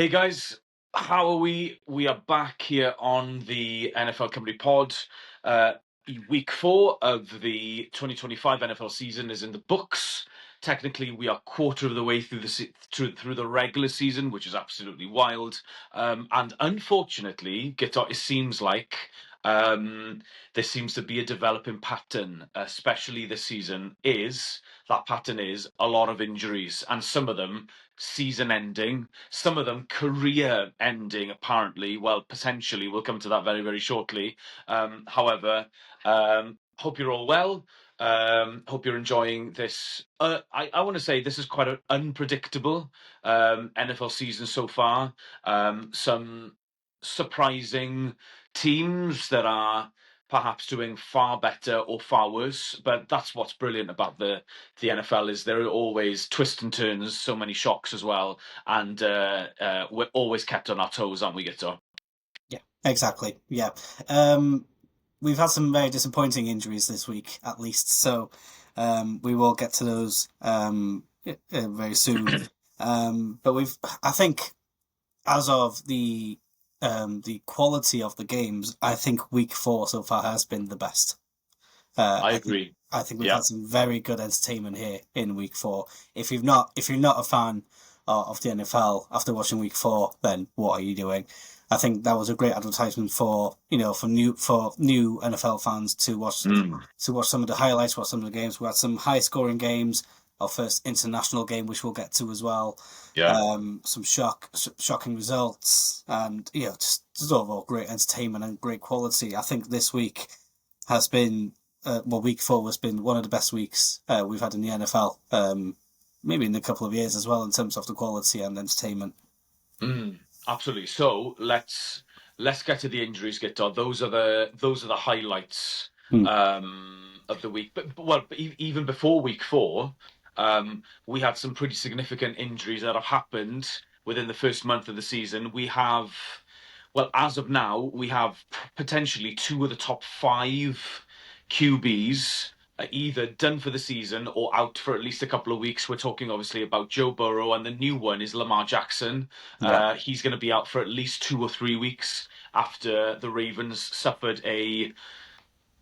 Hey guys, how are we? We are back here on the NFL Company Pod. Uh, Week 4 of the 2025 NFL season is in the books. Technically, we are quarter of the way through through the regular season, which is absolutely wild. And unfortunately, it seems like um, there seems to be a developing pattern, especially this season. That pattern is a lot of injuries, and some of them season-ending. Some of them career ending, apparently. Well, potentially. We'll come to that very, very shortly. However, hope you're all well. Hope you're enjoying this. I want to say this is quite an unpredictable NFL season so far. Some surprising teams that are perhaps doing far better or far worse, but that's what's brilliant about the NFL is there are always twists and turns, so many shocks as well, and we're always kept on our toes, aren't we, Guto? Yeah, exactly. Yeah. Um, we've had some very disappointing injuries this week, at least. So we will get to those very soon. But I think, as of the quality of the games, I think week 4 so far has been the best. Uh, I I think agree. I think we've Yeah. had some very good entertainment here in week 4. If you're not a fan of the NFL after watching week 4, then what are you doing? I think that was a great advertisement for for new NFL fans Mm. to watch some of the highlights, watch some of the games. We had some high scoring games. Our first international game, which we'll get to as well. Yeah. Some shocking results, and just overall great entertainment and great quality. I think this week has been week 4 has been one of the best weeks we've had in the NFL. Maybe in a couple of years as well in terms of the quality and entertainment. Absolutely. So let's get to the injuries, Guto. Those are the highlights Hmm. of the week. But even before week 4, we had some pretty significant injuries that have happened within the first month of the season. As of now, we have potentially two of the top five QBs either done for the season or out for at least a couple of weeks. We're talking obviously about Joe Burrow, and the new one is Lamar Jackson. Yeah, He's going to be out for at least 2 or 3 weeks after the Ravens suffered a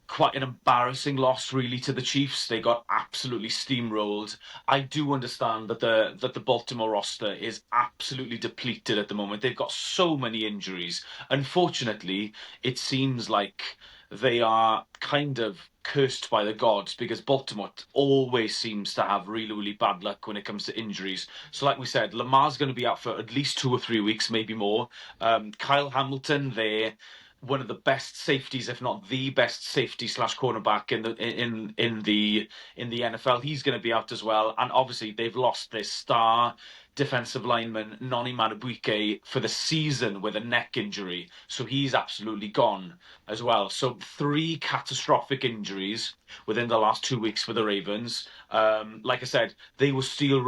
quite an embarrassing loss really to the Chiefs. They got absolutely steamrolled. I do understand that the Baltimore roster is absolutely depleted at the moment. They've got so many injuries. Unfortunately, it seems like they are kind of cursed by the gods because Baltimore always seems to have really, really bad luck when it comes to injuries. So, like we said, Lamar's going to be out for at least 2 or 3 weeks, maybe more. Kyle Hamilton, there one of the best safeties, if not the best safety slash cornerback in the NFL. He's going to be out as well, and obviously they've lost their star defensive lineman Noni Madubuike for the season with a neck injury, so he's absolutely gone as well. So 3 catastrophic injuries within the last 2 weeks for the Ravens. Like I said, they were steel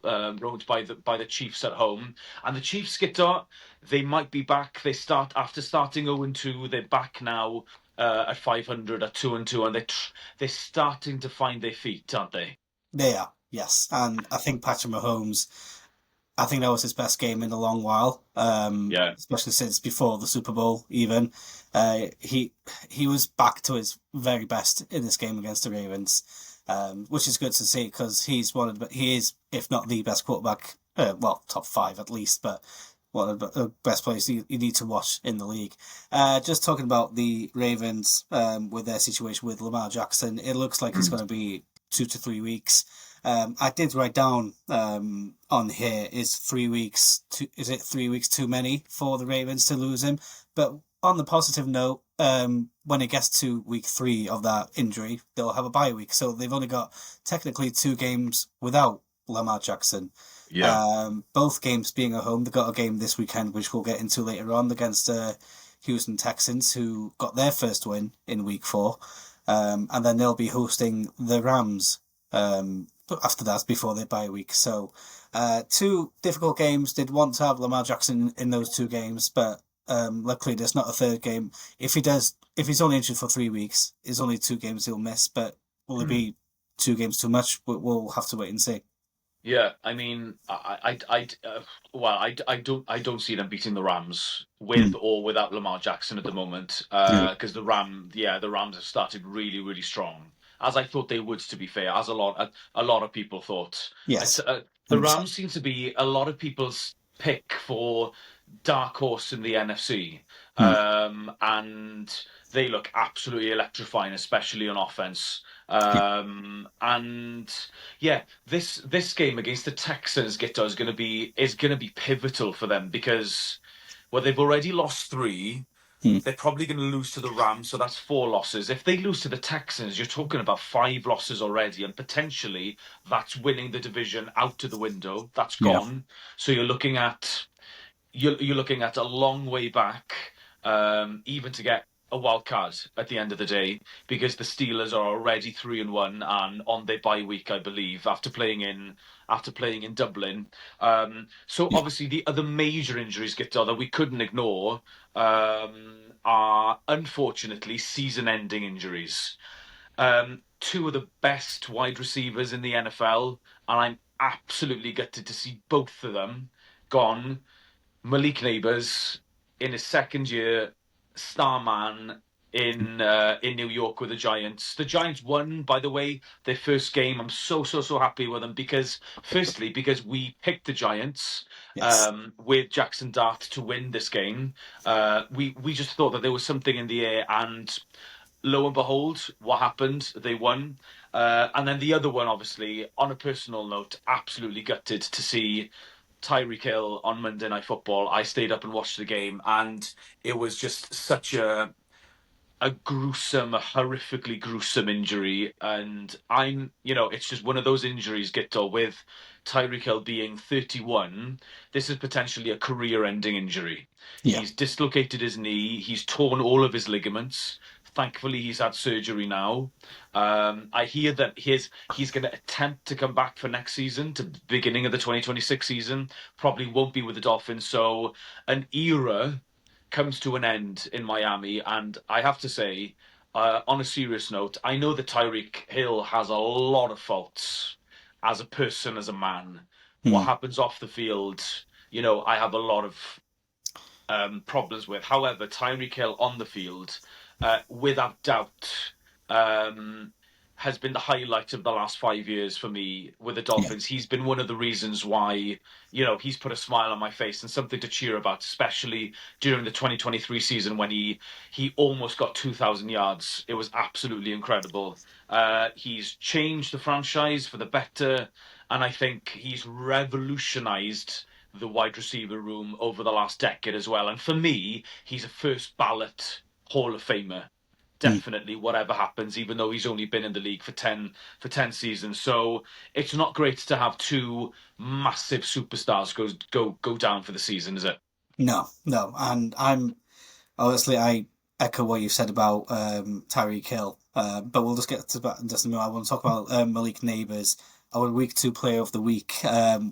rode by the Chiefs at home, and the Chiefs get they might be back. They start after starting 0-2. They're back now at 500 at 2-2, and they're starting to find their feet, aren't they? they are. Yes, and I think Patrick Mahomes. I think that was his best game in a long while, Yeah. especially since before the Super Bowl. Even he was back to his very best in this game against the Ravens, which is good to see because he is, if not the best quarterback, well, top 5 at least, but one of the best players you need to watch in the league. Just talking about the Ravens with their situation with Lamar Jackson, it looks like it's going to be 2 to 3 weeks. I did write down on here is it 3 weeks too many for the Ravens to lose him? But on the positive note, when it gets to week 3 of that injury, they'll have a bye week, so they've only got technically 2 games without Lamar Jackson. Yeah. Both games being at home, they've got a game this weekend, which we'll get into later on, against Houston Texans, who got their first win in week 4. And then they'll be hosting the Rams after that, before their bye week. So, 2 difficult games. They'd want to have Lamar Jackson in those 2 games, but luckily there's not a third game. If he's only injured for 3 weeks, there's only 2 games he'll miss. But will it be 2 games too much? We'll have to wait and see. Yeah, I mean, well, I don't see them beating the Rams Hmm. with or without Lamar Jackson at the moment. Yeah. Because the Rams have started really, really strong, as I thought they would. To be fair, as a lot of people thought. Yes. The 100%. Rams seem to be a lot of people's pick for dark horse in the NFC, Hmm. and they look absolutely electrifying, especially on offense. Yeah. And yeah, this game against the Texans, Gito, is gonna be pivotal for them because well, they've already lost three. Hmm. They're probably going to lose to the Rams, so that's four losses. If they lose to the Texans, you're talking about five losses already, and potentially that's winning the division out to the window. That's Yeah. gone. So you're looking at a long way back, even to get a wild card at the end of the day, because the Steelers are already 3-1 and on their bye week, I believe, after playing in Dublin. So Yeah. obviously the other major injuries, Gito, that we couldn't ignore, are unfortunately season-ending injuries. Two of the best wide receivers in the NFL, and I'm absolutely gutted to see both of them gone. Malik Neighbours in his second year, star man in New York with the Giants. The Giants won, by the way, their first game. I'm so happy with them because, firstly, because we picked the Giants Yes. with Jackson Dart to win this game. We just thought that there was something in the air, and lo and behold, what happened? They won. And then the other one, obviously, on a personal note, absolutely gutted to see Tyreek Hill on Monday Night Football. I stayed up and watched the game, and it was just such a gruesome, a horrifically gruesome injury. And it's just one of those injuries, Gito, with Tyreek Hill being 31. This is potentially a career-ending injury. Yeah. He's dislocated his knee. He's torn all of his ligaments. Thankfully, he's had surgery now. I hear that he's going to attempt to come back for next season, to the beginning of the 2026 season. Probably won't be with the Dolphins. So an era comes to an end in Miami. And I have to say, on a serious note, I know that Tyreek Hill has a lot of faults as a person, as a man. What Hmm. happens off the field, I have a lot of problems with. However, Tyreek Hill on the field, without doubt, um, has been the highlight of the last 5 years for me with the Yeah. Dolphins. He's been one of the reasons why, he's put a smile on my face and something to cheer about, especially during the 2023 season when he almost got 2,000 yards. It was absolutely incredible. He's changed the franchise for the better, and I think he's revolutionized the wide receiver room over the last decade as well. And for me, he's a first ballot Hall of Famer. Hmm. Definitely, whatever happens, even though he's only been in the league for ten seasons. So it's not great to have two massive superstars go down for the season, is it? No, no. And honestly, I echo what you said about Tyreek Hill. But we'll just get to that in just a minute. I want to talk about Malik Neighbours, our week two player of the week.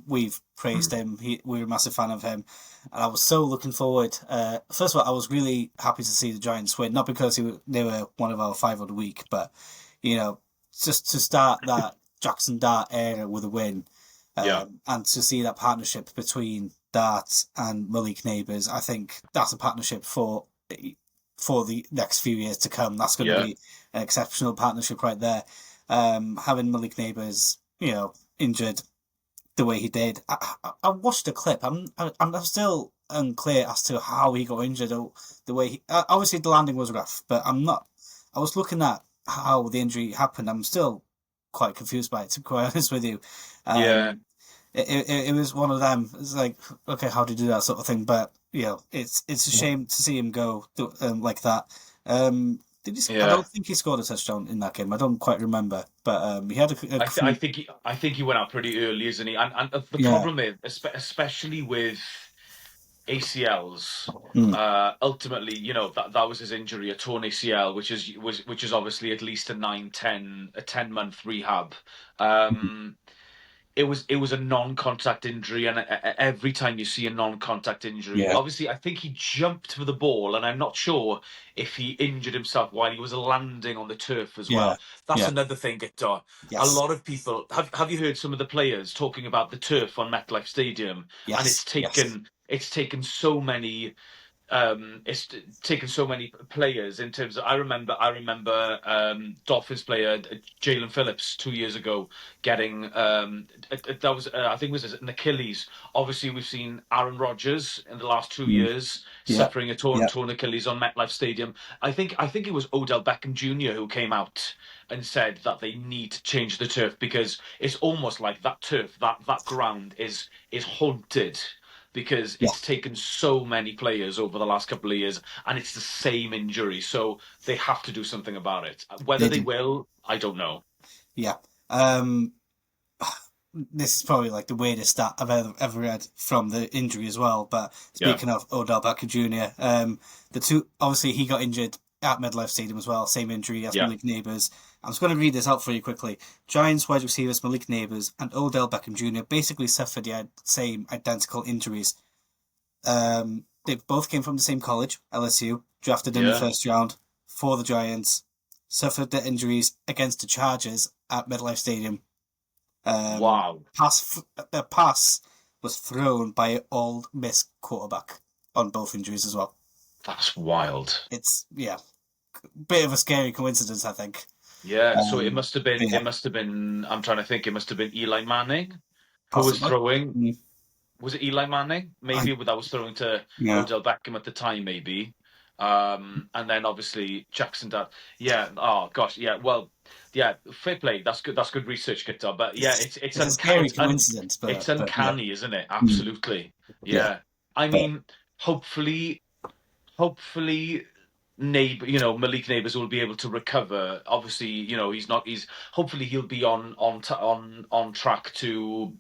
We've praised him. We're a massive fan of him. And I was so looking forward. First of all, I was really happy to see the Giants win, not because they were one of our five of the week, but, you know, just to start that Jackson Dart era with a win. Yeah, And to see that partnership between Dart and Malik Neighbours, I think that's a partnership for the next few years to come. That's going to yeah, be an exceptional partnership right there. Having Malik Neighbours, injured the way he did, I watched the clip. I'm still unclear as to how he got injured. Or the way obviously the landing was rough, but I'm not. I was looking at how the injury happened. I'm still quite confused by it, to be quite honest with you. yeah. Um, it was one of them. It's like, okay, how do you do that sort of thing? But it's a shame to see him go like that. Did he? I Yeah. don't think he scored a touchdown in that game. I don't quite remember, but he had a I few. think he went out pretty early, isn't he? And the Yeah. problem is, especially with ACLs. Mm, Ultimately, that was his injury, a torn ACL, which is obviously at least a 10 month rehab. Um, it was a non-contact injury, and every time you see a non-contact injury, Yeah, obviously I think he jumped for the ball, and I'm not sure if he injured himself while he was landing on the turf as yeah, well. That's yeah. another thing, Victor. A Yes, lot of people have you heard some of the players talking about the turf on MetLife Stadium, and yes, yes. it's taken so many taken so many players in terms of I remember Dolphins player Jalen Phillips 2 years ago getting that was I think it was an Achilles. Obviously, we've seen Aaron Rodgers in the last two Mm. years Yeah, suffering a yeah, torn Achilles on MetLife Stadium. I think it was Odell Beckham Jr. who came out and said that they need to change the turf because it's almost like that turf, that ground is haunted because yeah. it's taken so many players over the last couple of years and it's the same injury. So they have to do something about it. Whether They they do. will, I don't know. Yeah. Um, this is probably like the weirdest stat I've ever read from the injury as well. But Yeah, speaking of Odell Beckham Jr., the two obviously he got injured at MetLife Stadium as well, same injury as yeah, Malik Neighbors. I'm just going to read this out for you quickly. Giants wide receivers Malik Neighbors and Odell Beckham Jr. basically suffered the same identical injuries. They both came from the same college, LSU, drafted in the yeah. first round for the Giants, suffered their injuries against the Chargers at MetLife Stadium. Um, Wow, the pass was thrown by an Old Miss quarterback on both injuries as well. that's wild. It's yeah, bit of a scary coincidence, I think. Yeah, so it Um, must have been, but it yeah, must have been, I'm trying to think, it must have been Eli Manning who was possibly. throwing. Mm, Was it Eli Manning? I Maybe that was throwing to yeah, Odell Beckham at the time, maybe. And then obviously Jackson Dad. Yeah. Oh gosh. Yeah. Well. Yeah. Fair play. That's good. That's good research, Guitar. But yeah, it's a scary it's coincidence, but yeah, uncanny, isn't it? mm, Absolutely. yeah, Yeah. I but mean, hopefully neighbor Malik Neighbors will be able to recover. Obviously, he's not he's hopefully he'll be on track to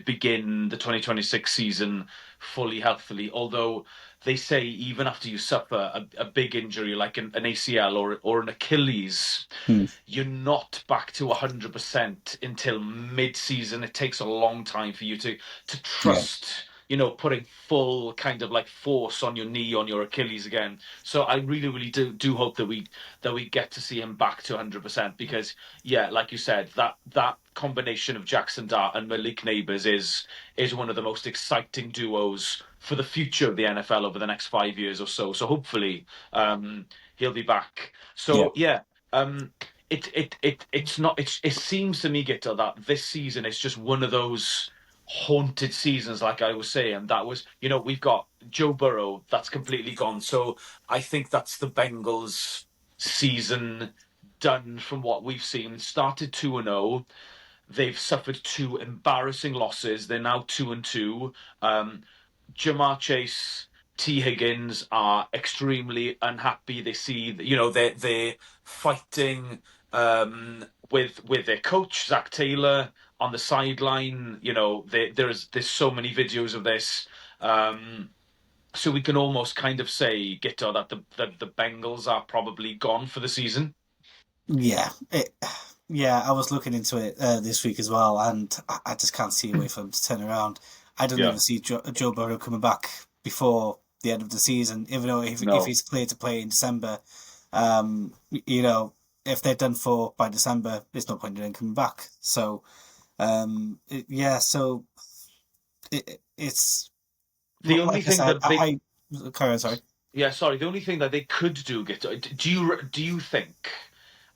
begin the 2026 season fully healthily, although they say even after you suffer a big injury like an ACL or an Achilles, mm, you're not back to 100% until mid-season. It takes a long time for you to yeah, trust, putting full kind of like force on your knee, on your Achilles again. So I really, really do hope that we get to see him back to 100% because yeah, like you said, that combination of Jackson Dart and Malik Neighbors is one of the most exciting duos for the future of the NFL over the next 5 years or so. So hopefully, he'll be back. yeah, So yeah, um, it's not. It seems to me, Gitter, that this season is just one of those haunted seasons, like I was saying. That was, we've got Joe Burrow that's completely gone. So I think that's the Bengals season done from what we've seen. Started 2-0. They've suffered two embarrassing losses. They're now 2-2. Jamar Chase, T. Higgins are extremely unhappy. They see, they're fighting with their coach Zach Taylor on the sideline. There's so many videos of this. So we can almost kind of say, Gito, that the Bengals are probably gone for the season. yeah. Yeah, I was looking into it this week as well, and I just can't see a way for him to turn around. I don't Yeah. even see Joe Burrow coming back before the end of the season, even though if No. he's cleared to play in December, um, you know, if they're done for by December, there's no point in him coming back. So, yeah, so it's The only like I thing said, that they carry on, sorry. Yeah, sorry. The only thing that they could do, do you think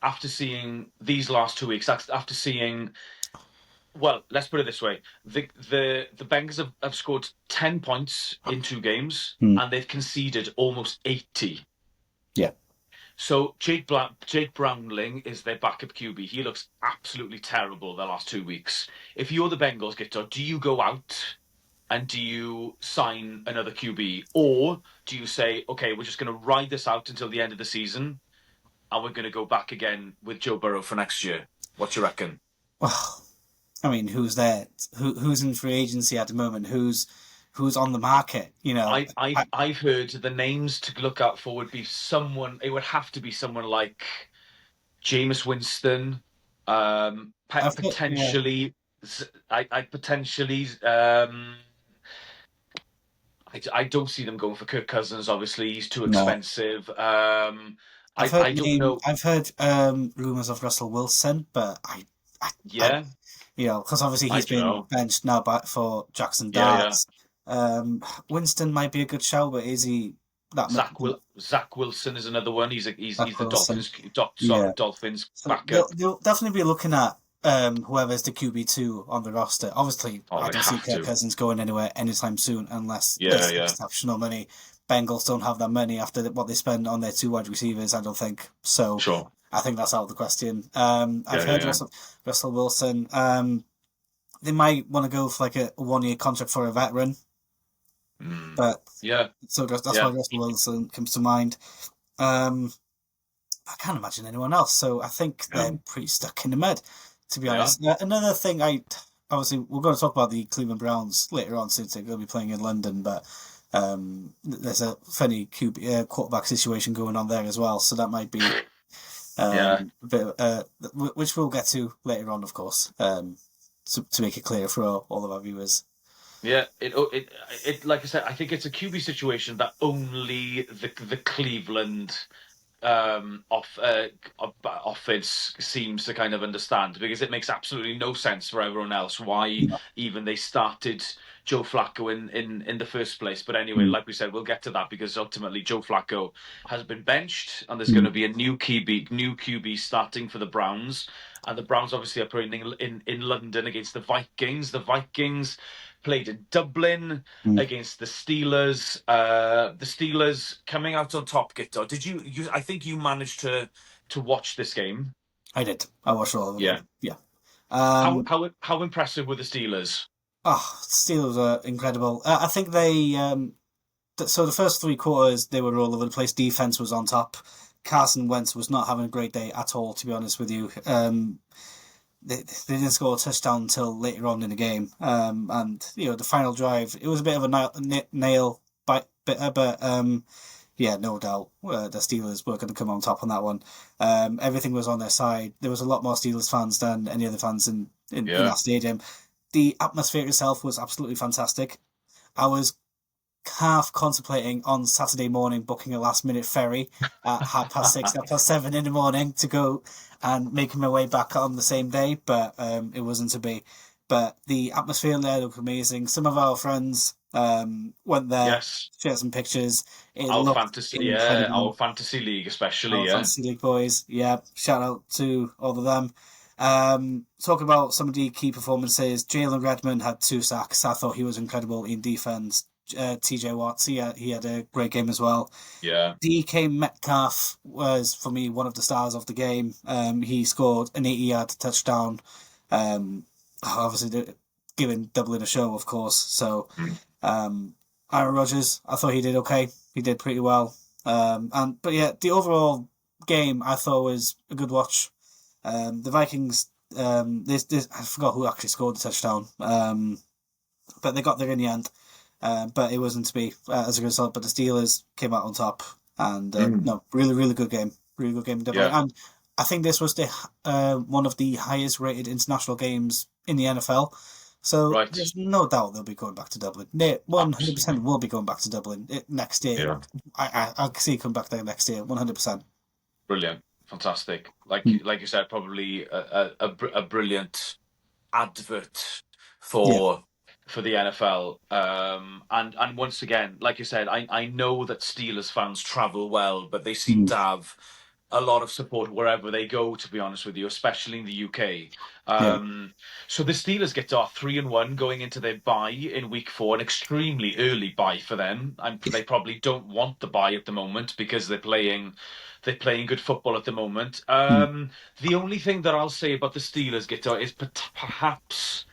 after seeing these last 2 weeks, after seeing, well, let's put it this way: the Bengals have scored 10 points in two games, Hmm. and they've conceded almost 80. Yeah. So Jake Brownling is their backup QB. He looks absolutely terrible the last 2 weeks. If you're the Bengals, Gito, do you go out and do you sign another QB? Or do you say, okay, we're just going to ride this out until the end of the season and we're going to go back again with Joe Burrow for next year? What do you reckon? Well, I mean, who's there? Who's in free agency at the moment? Who's on the market? I've heard the names to look out for would be someone, it would have to be someone like Jameis Winston, I've got yeah. potentially I potentially. I don't see them going for Kirk Cousins. Obviously, he's too No. expensive. I don't know. I've heard rumors of Russell Wilson, but I Yeah, because obviously I he's don't been know. benched now back for Jackson Yeah, yeah. Darts. Winston might be a good shout, but is he that much? Zach Wilson is another one. Zach He's the Wilson. Sorry, Yeah. Dolphins So backup. they'll definitely be looking at whoever's the QB2 on the roster. Obviously, Oh, I they don't see have Kirk to. Cousins going anywhere anytime soon unless Yeah, there's yeah, exceptional money. Bengals don't have that money after what they spend on their two wide receivers, I don't think. So sure. I think that's out of the question. I've Yeah, yeah, heard yeah. Russell Wilson. They might want to go for like a 1 year contract for a veteran, Mm. but Yeah, that's why yeah, Russell Wilson comes to mind. Um, I can't imagine anyone else. So I think yeah. they're pretty stuck in the mud, to be They are. honest. Another thing, obviously we're going to talk about the Cleveland Browns later on since they're going to be playing in London, but there's a funny quarterback situation going on there as well. So that might be Yeah, a bit, which we'll get to later on, of course, to make it clear for all of our viewers. yeah. It. Like I said, I think it's a QB situation that only the Cleveland offense seems to kind of understand, because it makes absolutely no sense for everyone else why Yeah. even they started Joe Flacco in the first place. But anyway, Mm, like we said, we'll get to that because ultimately Joe Flacco has been benched and there's going mm, to be a new QB starting for the Browns. And the Browns obviously are playing in London against the Vikings. The Vikings played in Dublin mm. against the Steelers. The Steelers coming out on top. Gito, did you? I think you managed to watch this game. I did. I watched all of the Yeah. game. Yeah. How Um, how how impressive were the Steelers? Steelers are incredible. I think so the first 3 quarters they were all over the place. Defense was on top. Carson Wentz was not having a great day at all, to be honest with you. They didn't score a touchdown until later on in the game. And the final drive, it was a bit of a nail biter, but yeah, no doubt the Steelers were going to come on top on that one. Everything was on their side. There was a lot more Steelers fans than any other fans in Yeah. our stadium. The atmosphere itself was absolutely fantastic. I was half contemplating on Saturday morning booking a last minute ferry at 6:30, 7:30 in the morning to go and making my way back on the same day, but it wasn't to be. But the atmosphere there looked amazing. Some of our friends went there, Yes. shared some pictures. It looked Our incredible. fantasy league especially. Our Yeah. Fantasy League boys, yeah, shout out to all of them. Talk about some of the key performances. Jalen Redmond had 2 sacks. I thought he was incredible in defense. TJ Watts, he had a great game as well. Yeah. DK Metcalf was, for me, one of the stars of the game. He scored an 80-yard touchdown. Obviously, giving Dublin a show, of course. So, Mm. Aaron Rodgers, I thought he did okay. He did pretty well. But yeah, the overall game I thought was a good watch. The Vikings, I forgot who actually scored the touchdown. But they got there in the end. But it wasn't to be as a result. But the Steelers came out on top, and Mm. no, really, really good game in Dublin. Yeah. And I think this was the one of the highest rated international games in the NFL. So Right. there's no doubt they'll be going back to Dublin. They 100% Absolutely. will be going back to Dublin next year. Yeah. I can see it come back there next year, 100%. Brilliant. Fantastic. Like Mm. like you said, probably a brilliant advert Yeah. for the NFL. And once again, like you said, I know that Steelers fans travel well, but they seem Mm. to have a lot of support wherever they go, to be honest with you, especially in the UK. Yeah. So the Steelers get to 3-1 going into their bye in week 4, an extremely early bye for them. And they probably don't want the bye at the moment because they're playing good football at the moment. Mm. The only thing that I'll say about the Steelers, Gito, is perhaps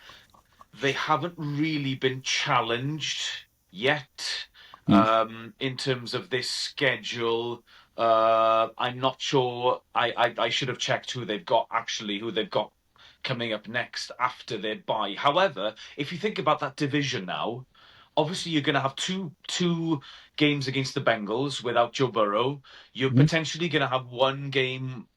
they haven't really been challenged yet Mm. in terms of this schedule. I'm not sure. I should have checked who they've got coming up next after their bye. However, if you think about that division now, obviously you're going to have two games against the Bengals without Joe Burrow. You're Mhm. potentially going to have one game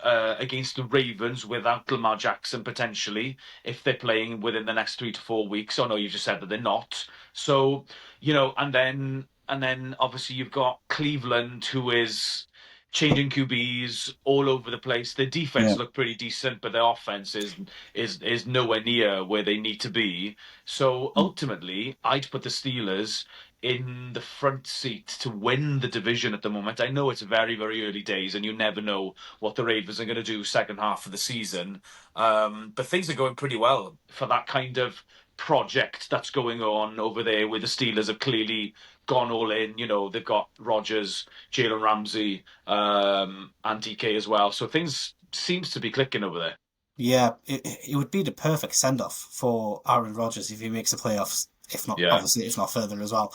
against the Ravens without Lamar Jackson potentially if they're playing within the next 3 to 4 weeks. Oh no, you just said that they're not. So and then obviously you've got Cleveland, who is changing QBs all over the place. Their Yeah. defense look pretty decent, but their offense is nowhere near where they need to be. So Mm. ultimately, I'd put the Steelers in the front seat to win the division at the moment. I know it's very, very early days, and you never know what the Ravens are going to do second half of the season. But things are going pretty well for that kind of project that's going on over there, where the Steelers have clearly gone all in. They've got Rodgers, Jalen Ramsey, and DK as well. So things seems to be clicking over there. Yeah, it would be the perfect send off for Aaron Rodgers if he makes the playoffs. If not, Yeah, obviously, if not further as well.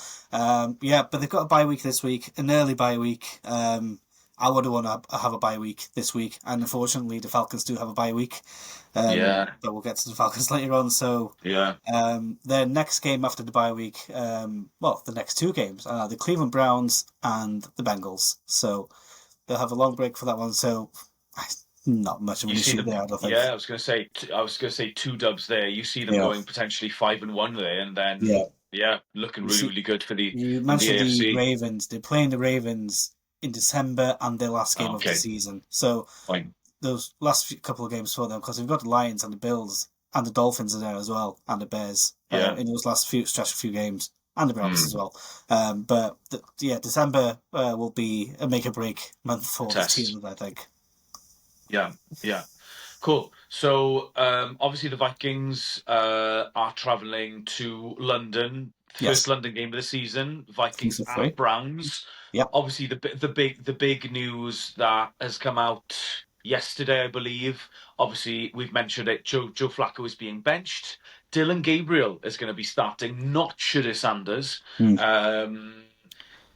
Yeah, but they've got a bye week this week, an early bye week. I would want to have a bye week this week, and unfortunately, the Falcons do have a bye week. yeah, But we'll get to the Falcons later on. So, yeah. their next game after the bye week, well, the next two games are the Cleveland Browns and the Bengals. So they'll have a long break for that one. So, not much of an You see issue them, there, I don't yeah. think. I was gonna say two dubs there. You see them Yeah. going potentially 5-1 there, and Yeah. then yeah, looking You really, see, really good for the you in the mentioned the AFC. Ravens. They're playing the Ravens in December and their last game of the Okay, season. So fine. those last couple of games for them, because we've got the Lions and the Bills and the Dolphins are there as well, and the Bears Yeah. in those last few games, and the Browns as Mm. well. But yeah, December will be a make or break month A for the test. team, I think. Yeah, yeah. Cool. So obviously the Vikings are travelling to London. First Yes, London game of the season. Vikings season at three. Browns. Yep. Obviously the big news that has come out yesterday, I believe. Obviously we've mentioned it. Joe Flacco is being benched. Dylan Gabriel is going to be starting, not Shedeur Sanders. Mm, Um,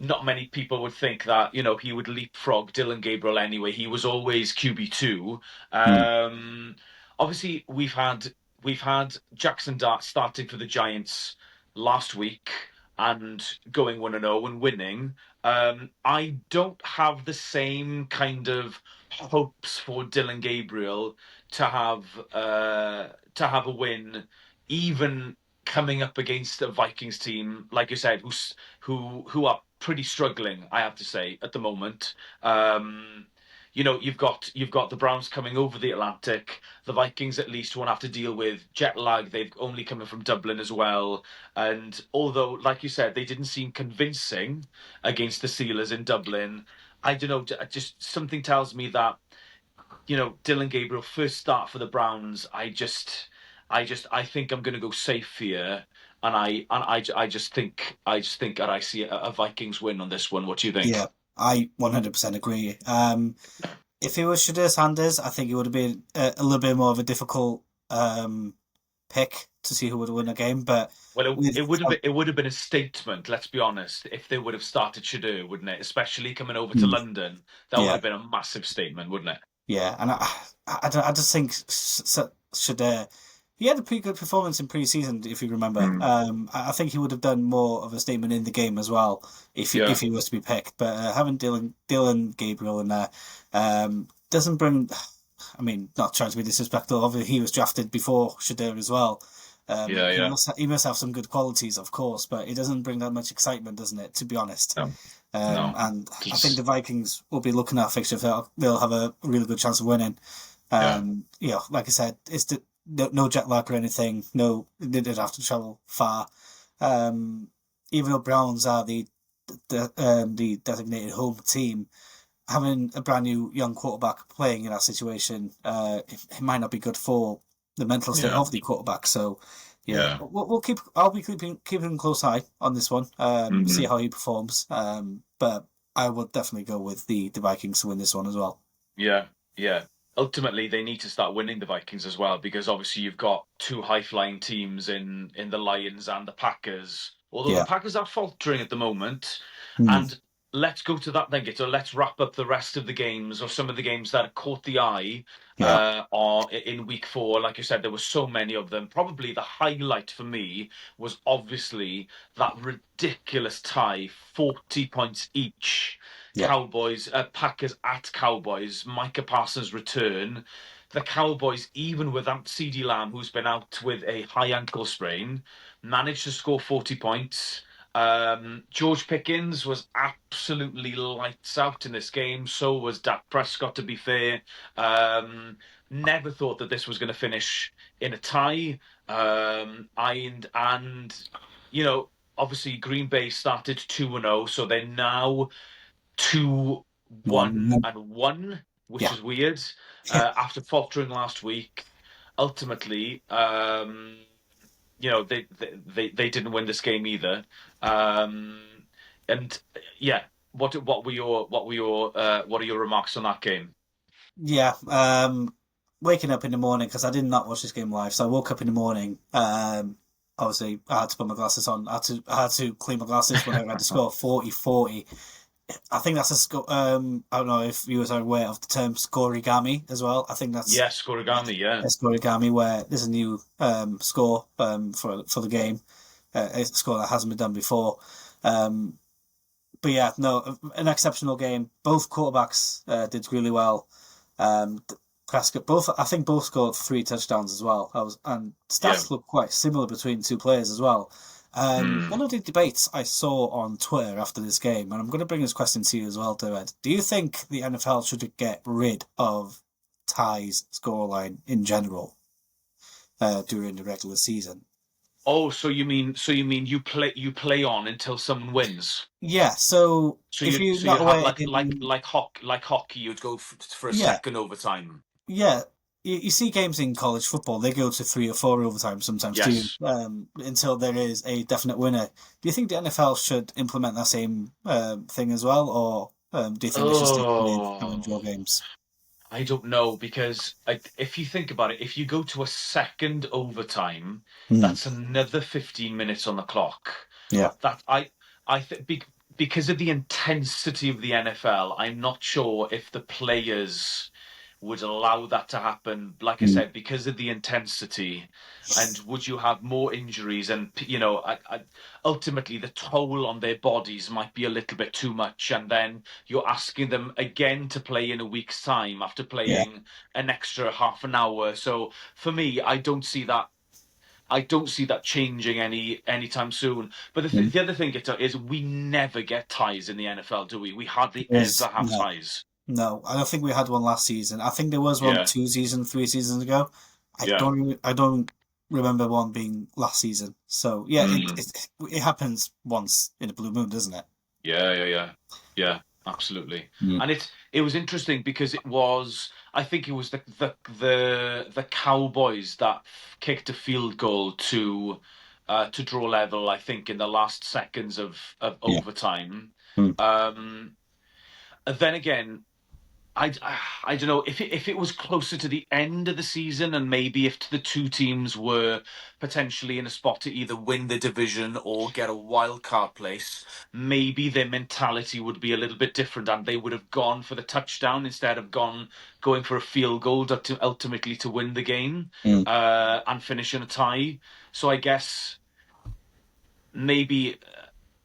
Not many people would think that he would leapfrog Dylan Gabriel anyway. He was always QB2. mm, Um, Obviously, we've had Jackson Dart starting for the Giants last week and going 1-0 and winning. I don't have the same kind of hopes for Dylan Gabriel to have a win, even coming up against a Vikings team, like you said, who are pretty struggling, I have to say, at the moment. You've got the Browns coming over the Atlantic. The Vikings at least won't have to deal with jet lag. They've only coming from Dublin as well. And although, like you said, they didn't seem convincing against the Steelers in Dublin, I don't know. Just something tells me that Dylan Gabriel first start for the Browns. I think I'm going to go safe here, and I just think that I see a Vikings win on this one. What do you yeah, think? I 100% agree. If it was Shedeur Sanders, I think it would have been a little bit more of a difficult pick to see who would win a game. But Well, with it would have been a statement. Let's be honest. If they would have started Shadou, wouldn't it? Especially coming over to London, that would yeah, have been a massive statement, wouldn't it? yeah, and I just think Shedeur, he had a pretty good performance in pre-season, if you remember. Mm. I think he would have done more of a statement in the game as well if Yeah, he was to be picked. But having Dylan Gabriel in there doesn't bring. I mean, not trying to be disrespectful. Obviously, he was drafted before Shadir as well. yeah, He yeah. must have some good qualities, of course, but it doesn't bring that much excitement, doesn't it? To be honest, No, no. and I think the Just Vikings will be looking at a fixture. They'll have a really good chance of winning. yeah, Like I said, no jet lag or anything. No, they didn't have to travel far. Um, Even though Browns are the designated home team, having a brand new young quarterback playing in that situation, it might not be good for the mental state yeah, of the quarterback. So, yeah, yeah. we'll keep. I'll be keeping a close eye on this one. See Hmm. how he performs. But I would definitely go with the Vikings to win this one as well. Yeah, yeah. Ultimately, they need to start winning the Vikings as well because obviously you've got two high-flying teams in the Lions and the Packers. Although the Yeah. Packers are faltering at the moment, Mm. and let's go to that then, Gito. Let's wrap up the rest of the games or some of the games that caught the eye Yeah. are in week 4. Like you said, there were so many of them. Probably the highlight for me was obviously that ridiculous tie, 40 points each Yeah. Cowboys, Packers at Cowboys, Micah Parsons' return. The Cowboys, even without CD Lamb, who's been out with a high ankle sprain, managed to score 40 points. George Pickens was absolutely lights out in this game. So was Dak Prescott, to be fair. Um, Never thought that this was going to finish in a tie. And you know, obviously Green Bay started 2-0, so they're now 2-1 1. and 1, which Yeah. is weird. Yeah. After faltering last week, ultimately, they didn't win this game either. Um, and yeah, what are your remarks on that game? Yeah. Waking up in the morning because I did not watch this game live, so I woke up in the morning. Obviously, I had to put my glasses on. I had to clean my glasses when I read the score 40-40. I think that's a score. I don't know if you were aware of the term scorigami as well. I think that's Yes, Scorigami, yeah. a scorigami where there's a new score for the game, a score that hasn't been done before. Um, but yeah, no, an exceptional game. Both quarterbacks did really well. Um, Prescott, both I think both scored 3 touchdowns as well. And Yeah. stats look quite similar between the two players as well. Hmm. One of the debates I saw on Twitter after this game, and I'm going to bring this question to you as well, Ed. Do you think the NFL should get rid of ties scoreline in general during the regular season? Oh, so you mean you play on until someone wins? Yeah. So So if you you're so you not have aware, like hockey, you'd go for a yeah, second overtime. yeah, you see games in college football, they go to 3 or 4 overtime sometimes too, Yes. until there is a definite winner. Do you think the NFL should implement that same thing as well, or do you think they should stick with having draw Oh, games? I don't know because if you think about it, if you go to a second overtime, Hmm. that's another 15 minutes on the clock. Yeah. That I think because of the intensity of the NFL, I'm not sure if the players would allow that to happen. Like I Hmm. said, because of the intensity, and would you have more injuries? And ultimately, the toll on their bodies might be a little bit too much. And then you're asking them again to play in a week's time after Yeah. playing an extra half an hour. So for me, I don't see that. I don't see that changing anytime soon. But Hmm. the other thing is we never get ties in the NFL, do we? We hardly ever Is have no, ties. no. I don't think we had one last season. I think there was one Yeah, 2 seasons, 3 seasons ago. yeah. I don't remember one being last season. So yeah, Mm. it happens once in a blue moon, doesn't it? Yeah, yeah, yeah, yeah, absolutely. Mm. And it was interesting because I think it was the Cowboys that kicked a field goal to draw level, I think, in the last seconds of Yeah. overtime. Mm. Um, and then again, I, I don't know if it was closer to the end of the season and maybe if the two teams were potentially in a spot to either win the division or get a wild card place, maybe their mentality would be a little bit different and they would have gone for the touchdown instead of going for a field goal to ultimately to win the game Mm. and finish in a tie. So I guess maybe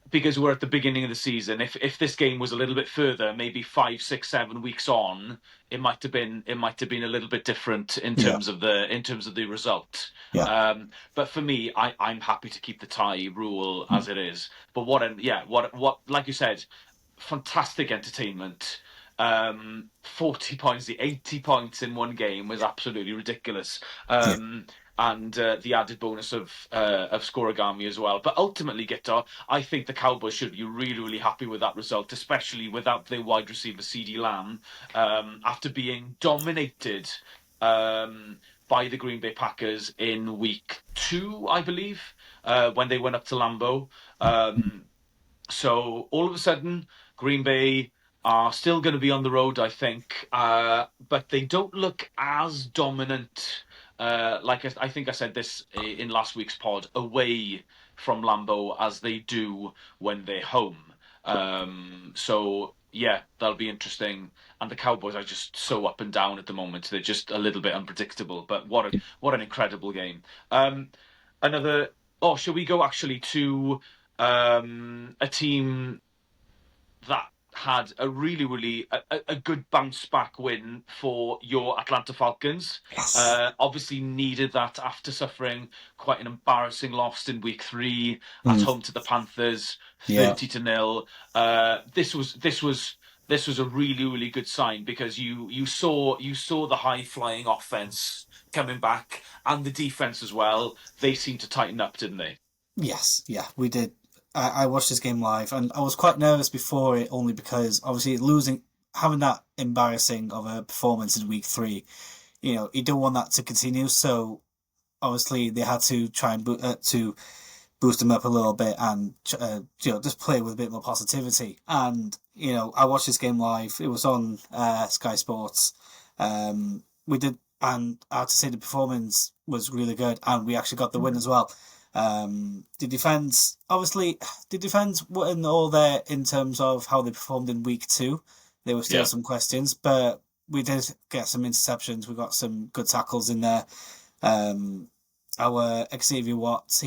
because we're at the beginning of the season. If this game was a little bit further, maybe 5, 6, 7 weeks on, it might have been a little bit different Yeah. in terms of the result. Yeah. But for me, I'm happy to keep the tie rule Mm. as it is. But what like you said, fantastic entertainment. 40 points, the 80 points in one game was absolutely ridiculous. Yeah. And the added bonus of Scorigami as well. But ultimately, Gito, I think the Cowboys should be really, really happy with that result, especially without their wide receiver CD Lamb, after being dominated by the Green Bay Packers in week 2, I believe, when they went up to Lambeau. Mm. So all of a sudden, Green Bay are still going to be on the road, I think, but they don't look as dominant. Like I think I said this in last week's pod, away from Lambeau as they do when they're home. So yeah, that'll be interesting. And the Cowboys are just so up and down at the moment; they're just a little bit unpredictable. But what an incredible game! Um, another. Oh, shall we go actually to a team that had a really, really good bounce back win for your Atlanta Falcons. Yes. Obviously needed that after suffering quite an embarrassing loss in week 3 at Mm, home to the Panthers, yeah. 30-0. This was a really good sign because you saw the high flying offense coming back and the defense as well. They seemed to tighten up, didn't they? Yes, yeah, we did. I watched this game live, and I was quite nervous before it, only because obviously losing, having that embarrassing of a performance in week 3, you don't want that to continue. So obviously they had to try and to boost them up a little bit and just play with a bit more positivity. And I watched this game live. It was on Sky Sports. We did, and I have to say the performance was really good, and we actually got the win as well. The defense, obviously, the defense weren't all there in terms of how they performed in week 2. There were still Yeah. some questions, but we did get some interceptions. We got some good tackles in there. Um, our Xavier Watts,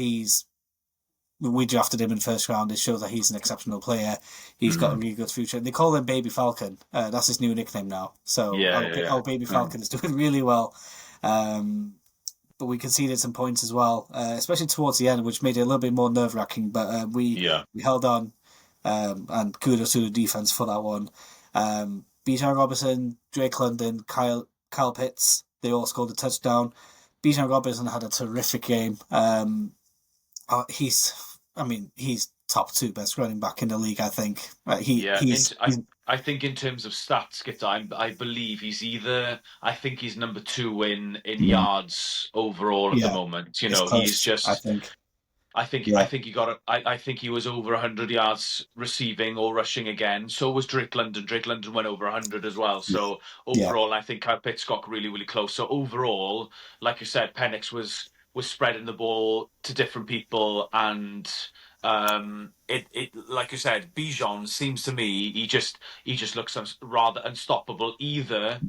we drafted him in the first round. It shows that he's an exceptional player. He's got a really good future. They call him Baby Falcon. That's his new nickname now. So Yeah, yeah, yeah. our Baby Falcon is doing really well. Um, but we conceded some points as well, especially towards the end, which made it a little bit more nerve wracking. But Yeah. we held on, and kudos to the defense for that one. Bijan Robinson, Drake London, Kyle Pitts, they all scored a touchdown. Bijan Robinson had a terrific game. I mean, he's top 2 best running back in the league. I think. Yeah, I think in terms of stats, Gita, I believe I think he's number 2 in mm, yards overall at the yeah, moment. it's He's close. I just think. I Yeah, think I think he was over 100 yards receiving or rushing again. So was Drake London. Drake London went over 100 as well. yeah, So yeah, overall, I think Kyle Pitts got really close. So overall, like you said, Penix was spreading the ball to different people, and it like you said, Bijan seems to me he just looks rather unstoppable either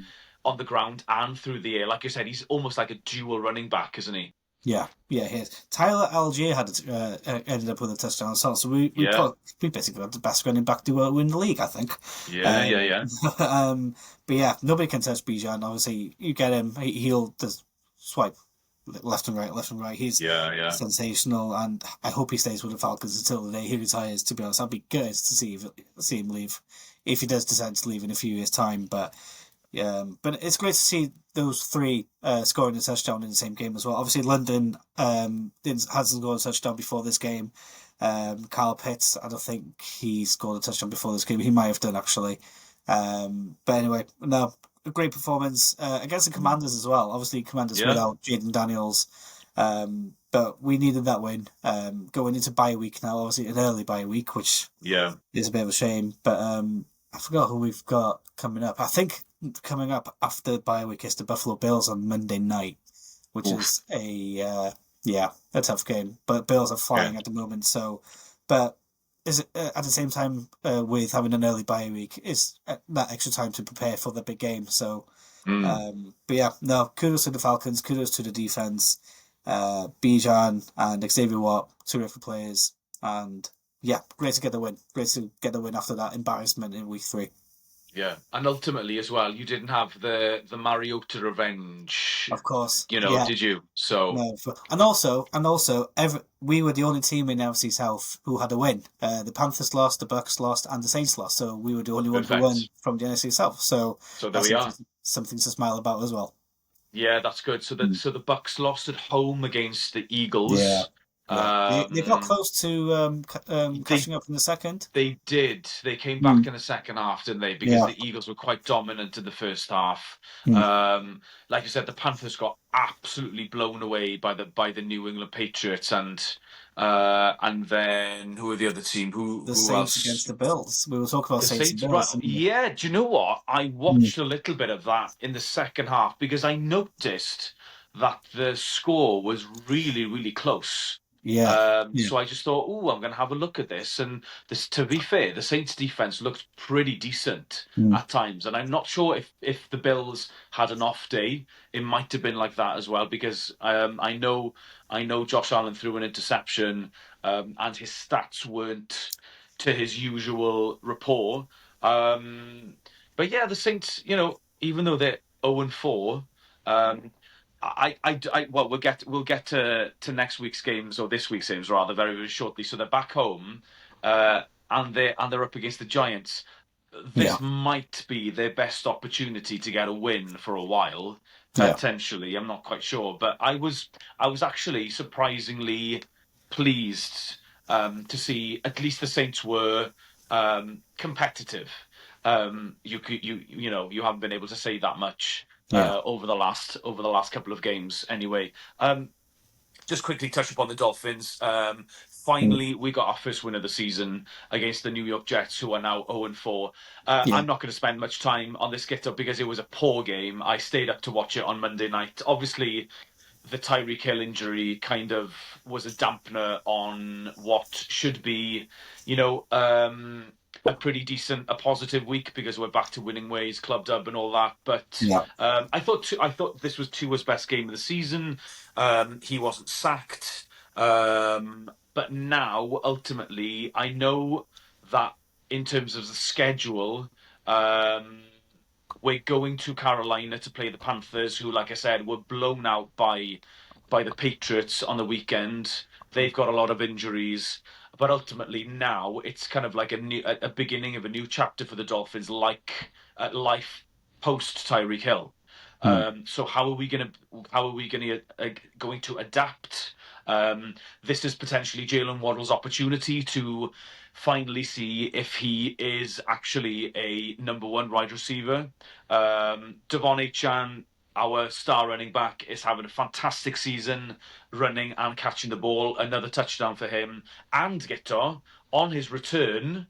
on the ground and through the air. Like you said, he's almost like a dual running back, isn't he? yeah, yeah. He is. Tyler Algier ended up with a touchdown as well. So Yeah, we basically got the best running back duo in the league. I think. yeah, yeah, Um, yeah. but yeah, nobody can touch Bijan. Obviously, you get him. He'll just swipe left and right, left and right. He's Yeah, yeah. sensational, and I hope he stays with the Falcons until the day he retires. To be honest, I'd be good to see him leave if he does decide to leave in a few years' time. But it's great to see those 3 scoring a touchdown in the same game as well. Obviously, London hasn't scored a touchdown before this game. Kyle Pitts, I don't think he scored a touchdown before this game. He might have done actually. But anyway, no, a great performance against the Commanders as well. Obviously, Commanders Yeah, without Jaden Daniels, but we needed that win. Going into bye week now, obviously an early bye week, which yeah. is a bit of a shame. But I forgot who we've got coming up. I think coming up after bye week is the Buffalo Bills on Monday night, which Oof. is a tough game. But Bills are Yeah. flying at the moment, so but is it at the same time with having an early bye week is that extra time to prepare for the big game. So Mm. but yeah, no, kudos to the Falcons, kudos to the defense, Bijan and Xavier Watt, terrific players, and yeah, great to get the win. Great to get the win after that embarrassment in week 3. Yeah. And ultimately as well, you didn't have the Mariota revenge, Of course, yeah, did you? So no, and also, we were the only team in NFC South who had a win. The Panthers lost, the Bucks lost, and the Saints lost. So we were the only one who won perfect. from the NFC South. So So there that's we are. something to smile about as well. Yeah, that's good. So Mm. the Bucks lost at home against the Yeah, Eagles. yeah. They got Um, close to they catching up in the second. They did. They came back Mm. in the second half, didn't they? Because Yeah. the Eagles were quite dominant in the first half. Mm. Like I said, the Panthers got absolutely blown away by the New England Patriots, and then who were the other team? The Who Saints against else? the Bills. We were talking about The Saints and Saints, Bills, right? didn't we? Yeah. Do you know what? I Mm. watched a little bit of that in the second half because I noticed that the score was really close. Yeah. Yeah. So I just thought, oh, I'm going to have a look at this. And this, to be fair, the Saints' defense looked pretty decent Mm. at times. And I'm not sure if the Bills had an off day, it might have been like that as well. Because I know Josh Allen threw an interception, and his stats weren't to his usual rapport. Um, but yeah, the Saints, even though they're 0-4, um, well, we'll get to next week's games or this week's games rather very very shortly. So they're back home, uh, and they're up against the Giants. Yeah, This might be their best opportunity to get a win for a while, yeah, potentially. I'm not quite sure, but I was actually surprisingly pleased to see at least the Saints were competitive. You haven't been able to say that much yeah, over the last couple of games anyway. Just quickly touch upon the Dolphins. mm, Finally, we got our first win of the season against the New York Jets, who are now 0-4. yeah, I'm not going to spend much time on this get up because it was a poor game. I stayed up to watch it on Monday night. Obviously, the Tyreek Hill injury kind of was a dampener on what should be, you know, a pretty decent, a positive week because we're back to winning ways, club dub and all that. But yeah, I thought this was Tua's best game of the season. He wasn't sacked. But now, ultimately, I know that in terms of the schedule, um, we're going to Carolina to play the Panthers, who, like I said, were blown out by the Patriots on the weekend. They've got a lot of injuries, but ultimately now it's kind of like a beginning of a new chapter for the Dolphins, like life post Tyreek Hill. mm, So how are we going to adapt? This is potentially Jalen Waddle's opportunity to finally see if he is actually a number one wide receiver. Devon Achan, our star running back, is having a fantastic season running and catching the ball. Another touchdown for him. And Gito, on his return,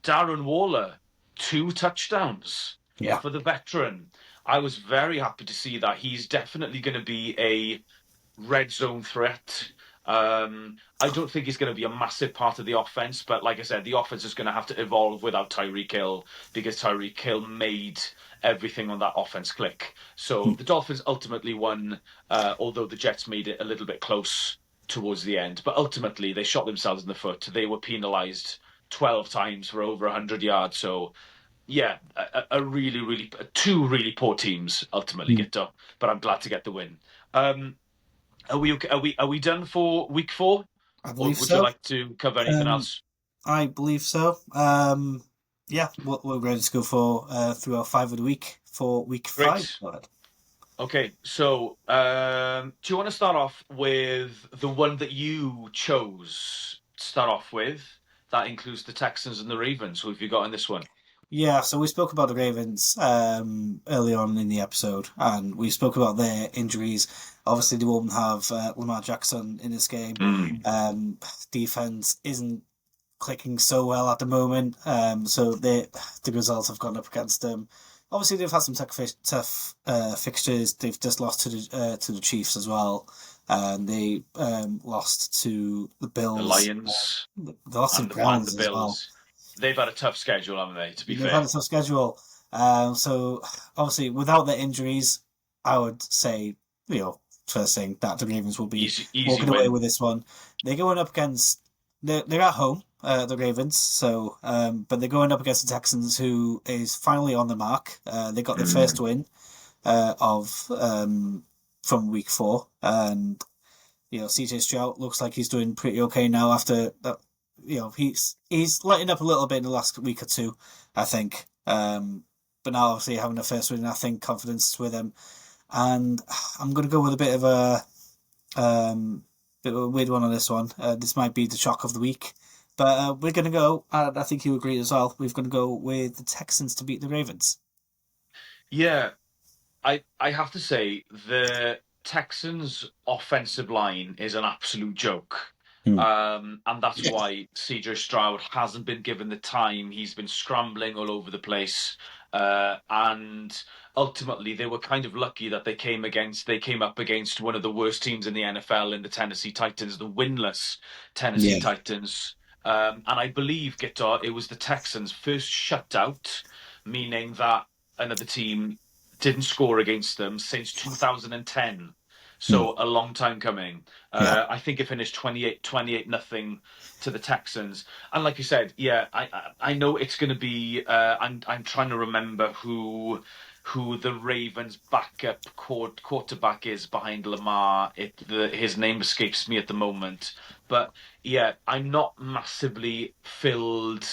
Darren Waller, two touchdowns yeah, for the veteran. I was very happy to see that. He's definitely going to be a red zone threat. I don't think he's going to be a massive part of the offense, but like I said, the offense is going to have to evolve without Tyreek Hill because Tyreek Hill made everything on that offense click. So mm, the Dolphins ultimately won, although the Jets made it a little bit close towards the end. But ultimately, they shot themselves in the foot. They were penalised 12 times for over 100 yards. So yeah, a really, really, two really poor teams ultimately mm. get done. But I'm glad to get the win. Um, are we done for week 4, I or believe would you so. like to cover anything Um, else? I believe so. Yeah, we're ready to go for through our five of the week for week five. Great. Okay, so do you want to start off with the one that you chose to start off with? That includes the Texans and the Ravens. Who have you got in this one? Yeah, so we spoke about the Ravens early on in the episode, and we spoke about their injuries. Obviously, they won't have Lamar Jackson in this game. Mm. Defense isn't clicking so well at the moment, so the results have gone up against them. Obviously, they've had some tough fixtures. They've just lost to the Chiefs as well, and they lost to the The Bills. Lions They lost to the and the Browns as well. Bills. They've had a tough schedule, haven't they? To be They've had fair, a tough schedule. So obviously, without the injuries, I would say, first thing that the Ravens will be easy, easy walking away win. with this one. They're going up against they're at home, the Ravens. So, but they're going up against the Texans, who is finally on the mark. They got their first Mm. win of from week 4, and CJ Stroud looks like he's doing pretty okay now after that. He's letting up a little bit in the last week or two, I think. But now obviously having a first win, I think confidence is with him, and I'm going to go with bit of a weird one on this one. This might be the shock of the week, but we're going to go. And I think you agree as well. We're going to go with the Texans to beat the Ravens. Yeah, I have to say the Texans' offensive line is an absolute joke. Hmm. And that's why CJ Stroud hasn't been given the time. He's been scrambling all over the place. And ultimately they were kind of lucky that they came up against one of the worst teams in the NFL in the Tennessee Titans, the winless Tennessee Yeah, Titans. And I believe, Gitter, it was the Texans' first shutout, meaning that another team didn't score against them since 2010. Mm. So a long time coming. Yeah, I think it finished 28 nothing to the Texans. And like you said, yeah, I know it's going to be. I'm trying to remember who the Ravens' backup quarterback is behind Lamar. His name escapes me at the moment, but yeah, I'm not massively filled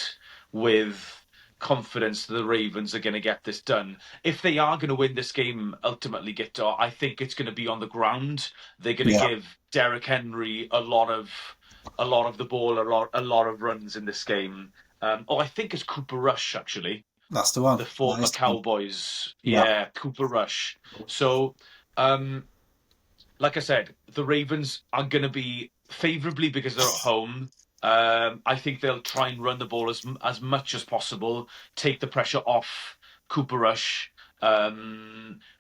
with confidence that the Ravens are going to get this done. If they are going to win this game, ultimately, Guto, I think it's going to be on the ground. They're going to yeah, give Derrick Henry a lot of the ball, a lot of runs in this game. I think it's Cooper Rush actually, that's the one. the That former is the one. Cowboys. Yeah, Yeah, Cooper Rush. So, um, like I said, the Ravens are going to be favourably because they're at home. I think they'll try and run the ball as much as possible, take the pressure off Cooper Rush,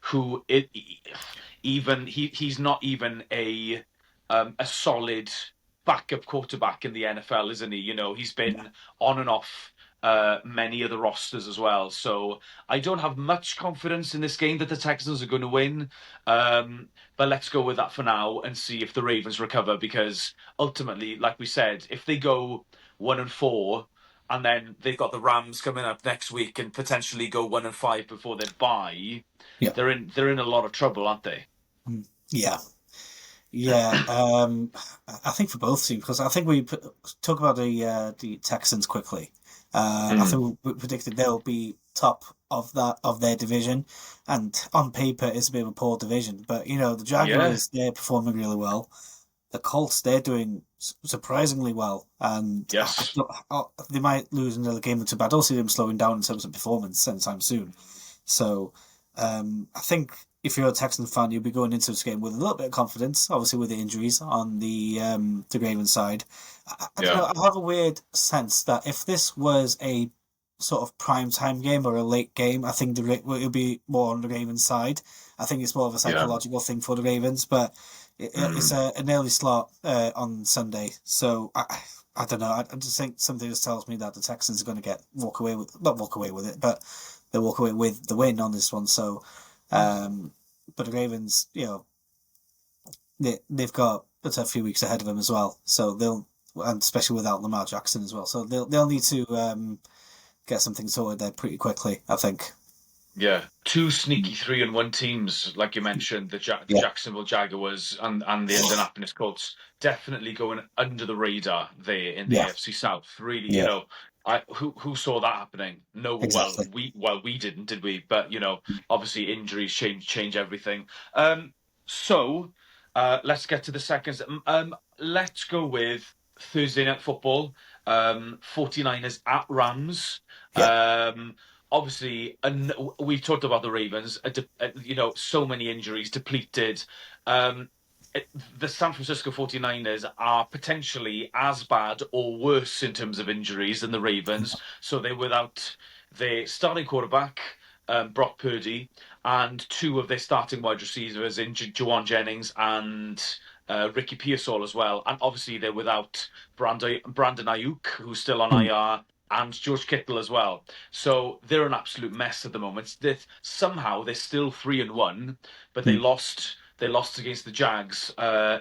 who he's not even a solid backup quarterback in the NFL, isn't he? He's yeah, been on and off many of the rosters as well. So I don't have much confidence in this game that the Texans are going to win. But let's go with that for now and see if the Ravens recover because ultimately, like we said, if they go 1-4 and then they've got the Rams coming up next week and potentially go 1-5 before they bye, yeah. they're in a lot of trouble, aren't they? Mm. Yeah. Yeah, I think for both teams because I think talk about the Texans quickly. I Mm. think we predicted they'll be top of their division, and on paper it's a bit of a poor division. But the Yeah. Jaguars they're performing really well. The Colts they're doing surprisingly well, and Yes. they might lose another game or two, but I don't see them slowing down in terms of performance anytime soon. So I think if you're a Texan fan, you'll be going into this game with a little bit of confidence, obviously with the injuries on the Ravens side. I don't know. Yeah. I have a weird sense that if this was a sort of prime time game or a late game, I think it would be more on the Ravens side. I think it's more of a Yeah. psychological thing for the Ravens, but it's Mm. an early slot on Sunday, so I don't know. I just think something just tells me that the Texans are going to not walk away with it, but they walk away with the win on this one. So, um, but the Ravens, they've got a few weeks ahead of them as well. So and especially without Lamar Jackson as well. So they'll need to get something sorted there pretty quickly, I think. Yeah, two sneaky 3-1 teams, like you mentioned, the Yeah, Jacksonville Jaguars and the Indianapolis Colts, definitely going under the radar there in the yeah, AFC South. Really, yeah, who saw that happening? No, well, exactly. we didn't, did we? But obviously injuries change everything. So let's get to the seconds. Let's go with Thursday Night Football. 49ers at Rams. Yeah, Um, Obviously, and we've talked about the Ravens. So many injuries, depleted. Um, the San Francisco 49ers are potentially as bad or worse in terms of injuries than the Ravens. So they're without their starting quarterback, Brock Purdy, and two of their starting wide receivers in Juwan Jennings and Ricky Pearsall as well. And obviously they're without Brandon Ayuk, who's still on mm, IR, and George Kittle as well. So they're an absolute mess at the moment. Somehow they're still 3-1, but they mm, lost. They lost against the Jags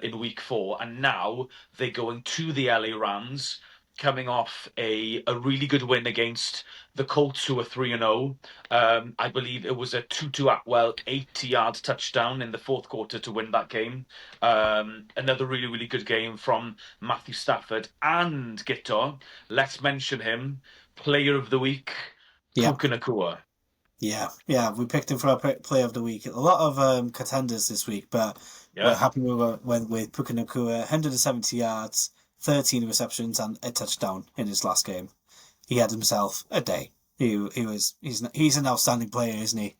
in week 4, and now they're going to the LA Rams, coming off a really good win against the Colts, who are 3-0. I believe it was a Tutu Atwell 80-yard touchdown in the fourth quarter to win that game. Another really, really good game from Matthew Stafford and Gito. Let's mention him, Player of the Week, yeah. Puka Nakua. Yeah, yeah, we picked him for our play of the week. A lot of contenders this week, but we're Yeah, happy went with Puka Nacua, 170 yards, 13 receptions, and a touchdown in his last game. He had himself a day. He's an outstanding player, isn't he?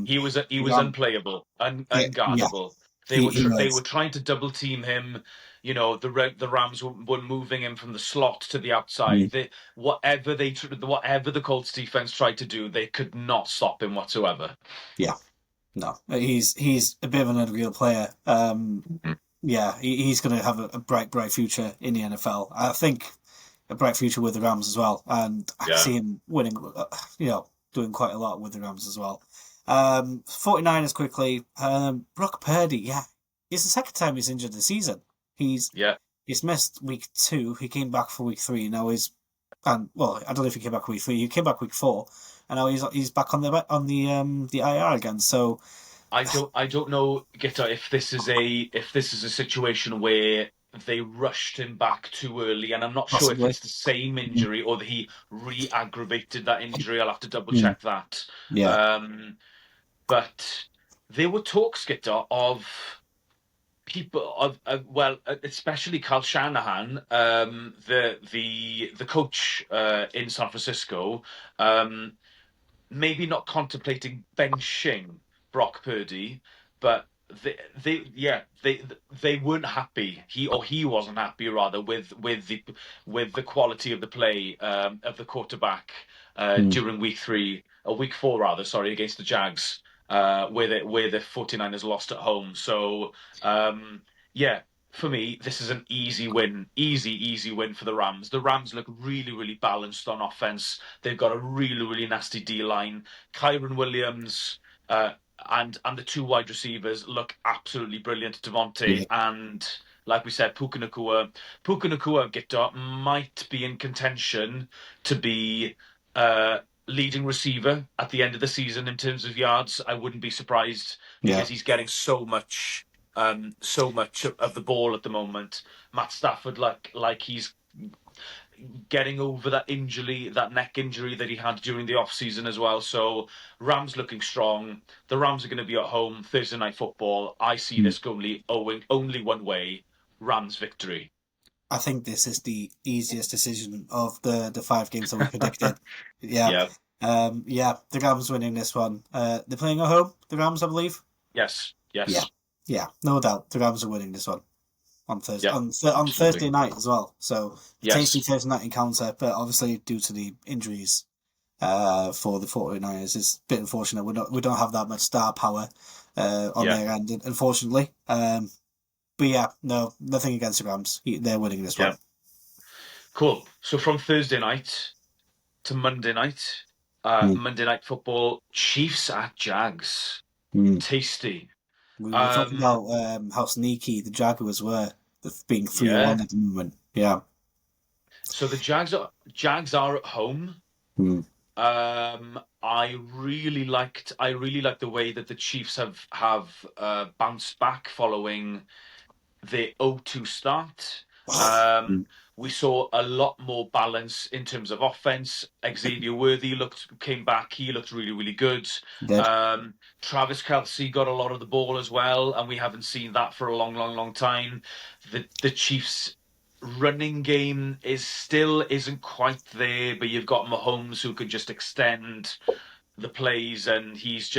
he was Ram, unplayable, yeah, yeah, unguardable. They he were he they were was. trying to double team him. The Rams were moving him from the slot to the outside. Mm, Whatever the Colts defense tried to do, they could not stop him whatsoever. yeah, no, he's a bit of an unreal player. Yeah, he's going to have a bright future in the NFL. I think a bright future with the Rams as well, and I can Yeah. see him winning. Doing quite a lot with the Rams as well. 49ers quickly. Brock Purdy, yeah, it's the second time he's injured this season. He's Yeah, he's missed week 2. He came back for week 3. Now he's and well, I don't know if he came back week 3. He came back week 4, and now he's back on the IR again. So I don't know, Gita, if this is a situation where they rushed him back too early, and I'm not sure if possibly, it's the same mm, injury or that he re-aggravated that injury. I'll have to double mm, check that. yeah, Um, but there were talks, Gita, of people well, especially Carl Shanahan, the coach in San Francisco, um, maybe not contemplating benching Brock Purdy, but they weren't happy. He wasn't happy rather with the quality of the play of the quarterback mm, during week 3 or week 4 rather, sorry, against the Jags, where the 49ers lost at home. So um, yeah. For me, this is an easy win, easy win for the Rams. The Rams look really, really balanced on offense. They've got a really, really nasty D line. Kyron Williams uh, and the two wide receivers look absolutely brilliant. Devontae yeah, and, like we said, Puka Nacua. Puka Nacua, Gita, might be in contention to be leading receiver at the end of the season in terms of yards. I wouldn't be surprised yeah. because he's getting so much of the ball at the moment. Matt Stafford, like he's getting over that injury, that neck injury that he had during the off season as well. So Rams looking strong. The Rams are going to be at home Thursday night football. I see Mm. this going only one way: Rams victory. I think this is the easiest decision of the 5 games that we predicted. Yeah, Yeah. yeah, the Rams winning this one. They're playing at home. The Rams, I believe. Yes. Yeah, Yes. yeah, no doubt. The Rams are winning this one on Thursday Yeah. on Absolutely. Thursday night as well. So a tasty Yes. Thursday night encounter, but obviously due to the injuries for the 49ers, it's a bit unfortunate. We don't have that much star power on Yeah. their end, unfortunately. But yeah, no, nothing against the Rams. They're winning this one. Yeah. Cool. So from Thursday night to Monday night, Mm. Monday night football, Chiefs at Jags. Mm. Tasty. We were talking Um, about how sneaky the Jaguars were, being 3-1 yeah. at the moment. Yeah. So the Jags are at home. Mm. I really liked the way that the Chiefs have bounced back following their 0-2 start. Mm. We saw a lot more balance in terms of offense. Xavier Worthy came back. He looked really, really good. Dead. Um, Travis Kelce got a lot of the ball as well, and we haven't seen that for a long, long, long time. The Chiefs' running game still isn't quite there, but you've got Mahomes who can just extend the plays, and he's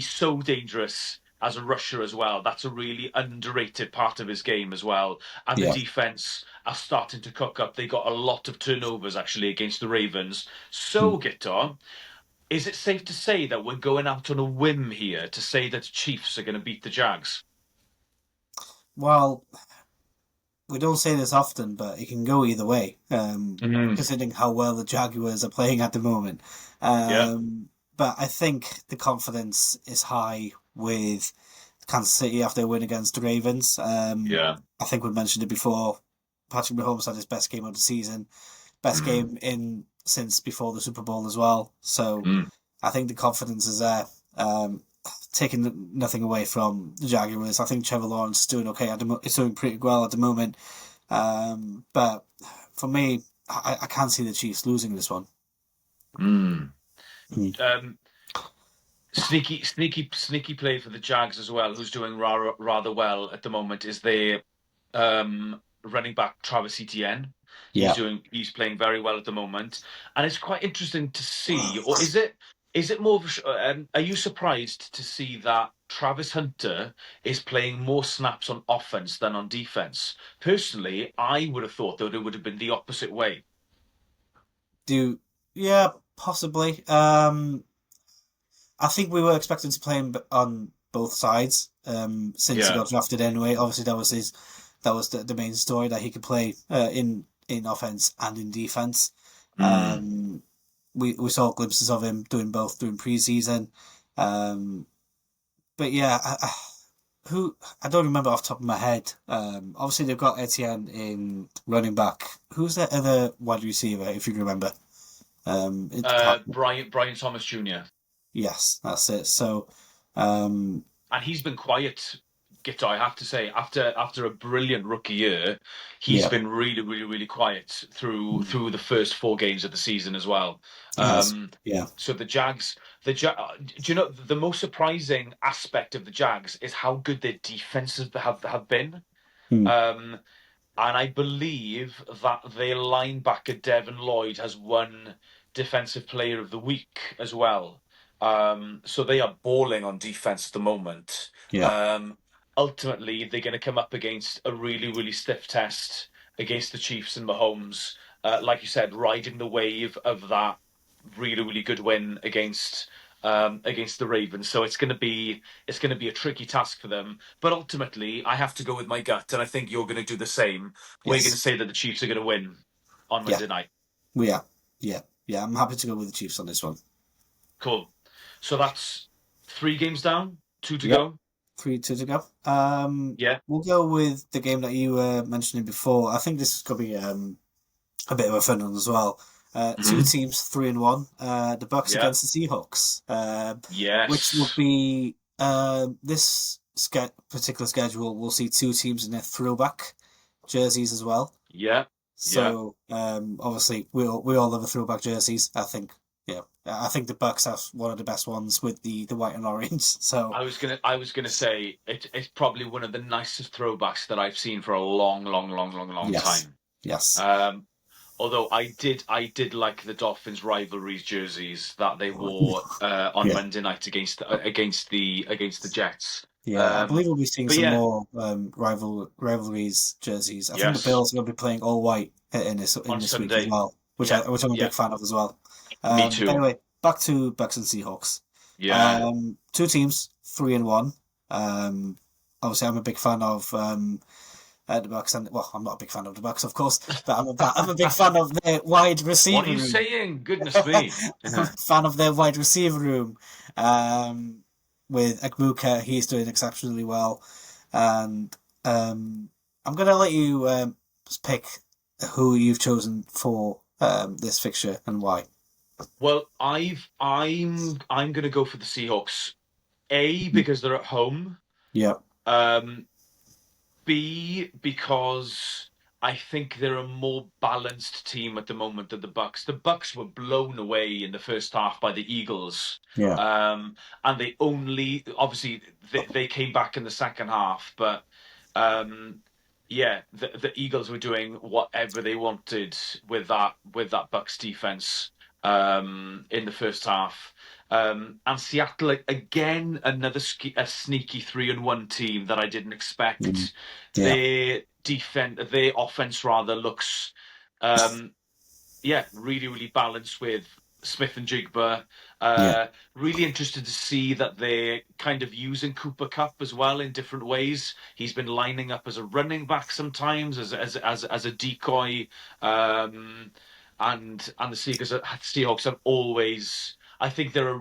so dangerous as a rusher as well. That's a really underrated part of his game as well. And the Yeah. defense are starting to cook up. They got a lot of turnovers actually against the Ravens. Mm. So, Gitter, is it safe to say that we're going out on a whim here to say that the Chiefs are going to beat the Jags? Well, we don't say this often, but it can go either way, Mm. considering how well the Jaguars are playing at the moment. Yeah, But I think the confidence is high with Kansas City after a win against the Ravens. yeah. I think we mentioned it before. Patrick Mahomes had his best game of the season, best Mm. game in since before the Super Bowl as well. So Mm. I think the confidence is there. Taking nothing away from the Jaguars, I think Trevor Lawrence is doing okay. It's doing pretty well at the moment. But for me, I can't see the Chiefs losing this one. Mm. Mm. Um, sneaky play for the Jags as well, who's doing rather well at the moment, is their running back Travis Etienne. Yeah. He's playing very well at the moment, and it's quite interesting to see. Or is it more of are you surprised to see that Travis Hunter is playing more snaps on offense than on defense? Personally, I would have thought that it would have been the opposite way. Do yeah, possibly. I think we were expecting to play him on both sides. Since he Yeah. got drafted anyway. Obviously, that was the main story that he could play in offense and in defense. Mm. Um, we saw glimpses of him doing both during preseason. Um, but yeah, who I don't remember off the top of my head. Obviously they've got Etienne in running back. Who's that other wide receiver, if you can remember? Brian Thomas Jr. Yes, that's it. So, um, And he's been quiet. Gito, I have to say, after a brilliant rookie year, he's yeah, been really, really, really quiet mm, through the first 4 games of the season as well. he has. Um, Yeah. so do you know the most surprising aspect of the Jags is how good their defenses have been. Mm, Um, and I believe that their linebacker Devin Lloyd has won Defensive Player of the Week as well. So they are balling on defense at the moment. yeah. Um, Ultimately, they're going to come up against a really, really stiff test against the Chiefs and Mahomes. Like you said, riding the wave of that really, really good win against the Ravens. So it's going to be a tricky task for them. But ultimately, I have to go with my gut, and I think you're going to do the same. We're going to Yes. say that the Chiefs are going to win on Yeah. Monday night. We are. Yeah. Yeah. I'm happy to go with the Chiefs on this one. Cool. So that's 3 games down, two to Yep. go. 3-2 to go. Yeah. We'll go with the game that you were mentioning before. I think this is going to be a bit of a fun one as well. Two Hmm. teams, 3-1. The Bucks Yeah. against the Seahawks, which will Yes. be this particular schedule. We'll see two teams in their throwback jerseys as well. Yeah. Yeah. So obviously we all love the throwback jerseys. I think yeah, I think the Bucks have one of the best ones with the white and orange. So I was gonna say it's probably one of the nicest throwbacks that I've seen for a long, long, long, long, long yes, time. yes, Um, Although I did like the Dolphins rivalries jerseys that they wore on yeah. Monday night against the Jets. Yeah, I believe Um, we'll be seeing but some yeah, more rivalries jerseys. I think the yes, Bills are going to be playing all white in on this week as Sunday. well, Yeah, which I'm a yeah, big fan of as well. me But too. anyway, back to Bucks and Seahawks. Yeah, Two teams, 3-1. Obviously, I'm a big fan of the Bucks, and well, I'm not a big fan of the Bucks, of course, but I'm a big fan of their wide what are receiver you room. saying? Goodness me! I'm a fan of their wide receiver room. Um, with Agbuka, he's doing exceptionally well, and I'm gonna let you pick who you've chosen for this fixture and why. Well, I'm gonna go for the Seahawks. A, because they're at home. Yeah, Um, B, because I think they're a more balanced team at the moment than the Bucks. The Bucks were blown away in the first half by the Eagles. yeah, And they only obviously they came back in the second half, but um, yeah, the Eagles were doing whatever they wanted with that Bucks defense in the first half. And Seattle again, a sneaky 3-1 team that I didn't mm, expect. yeah, Their offense rather looks, um, yeah, really, really balanced with Smith and Jigba. yeah, Really interested to see that they're kind of using Cooper Cup as well in different ways. He's been lining up as a running back sometimes, as a decoy, and the Seahawks have always. I think they're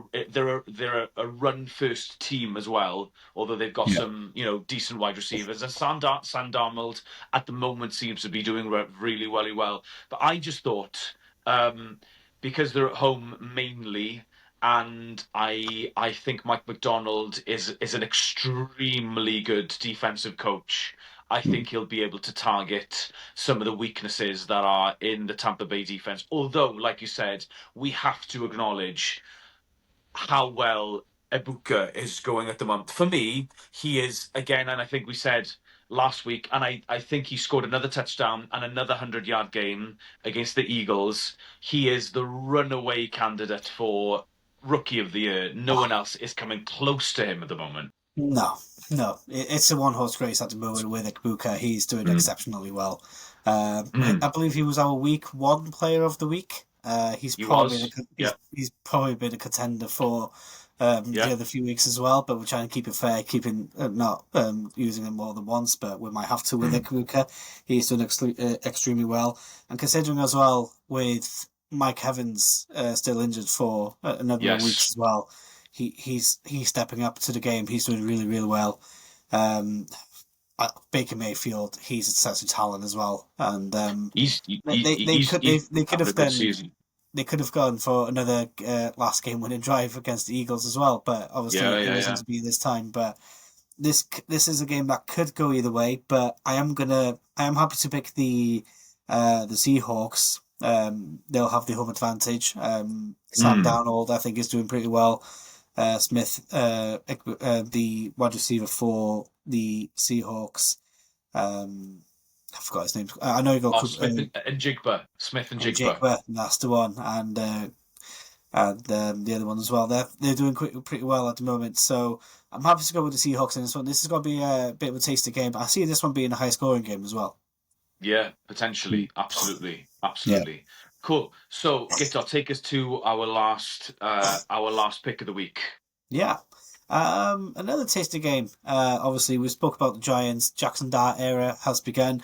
a run first team as well. Although they've got yeah. some decent wide receivers, and Sam Darnold at the moment seems to be doing really, really well. But I just thought, um, because they're at home mainly, and I think Mike McDonald is an extremely good defensive coach. I Mm, think he'll be able to target some of the weaknesses that are in the Tampa Bay defense. Although, like you said, we have to acknowledge how well Ibuka is going at the moment. For me, he is again, and I think we said last week, and I think he scored another touchdown and another 100-yard game against the Eagles. He is the runaway candidate for Rookie of the Year. No one else is coming close to him at the moment. no, no, it's a one horse race at the moment with Agbuka. He's doing Mm. exceptionally well. I Mm. believe he was our week one player of the week. He was, yeah, He's probably been a contender for the yeah. other few weeks as well. But we're trying to keep it fair, keeping not using him more than once. But we might have to with Mm. Agbuka. He's done extremely well, and considering as well with Mike Evans still injured for a number of weeks Yes. as well, he's stepping up to the game. He's doing really really well. Um, Baker Mayfield, he's a such a talent as well, and He's they could having a have good done season. they could have gone for another last game winning drive against the Eagles as well, but obviously Yeah, it yeah, wasn't yeah. to be this time. But this is a game that could go either way. But I am happy to pick the Seahawks. They'll have the home advantage. Sam Mm. Darnold, I think, is doing pretty well. Smith, the wide receiver for the Seahawks. Um, I forgot his name. I know you got Oh, and Jigba, Smith and and Jigba. Jigba, and that's the one, and the other one as well. They're doing pretty well at the moment. So I'm happy to go with the Seahawks in this one. This is going to be a bit of a tasty game, but I see this one being a high scoring game as well. Yeah, Mm. potentially. Absolutely. Yeah. Absolutely. Cool. So, Gito, take us to our last pick of the week. Yeah. Another tasty game. Obviously, we spoke about the Giants. Jackson Dart era has begun.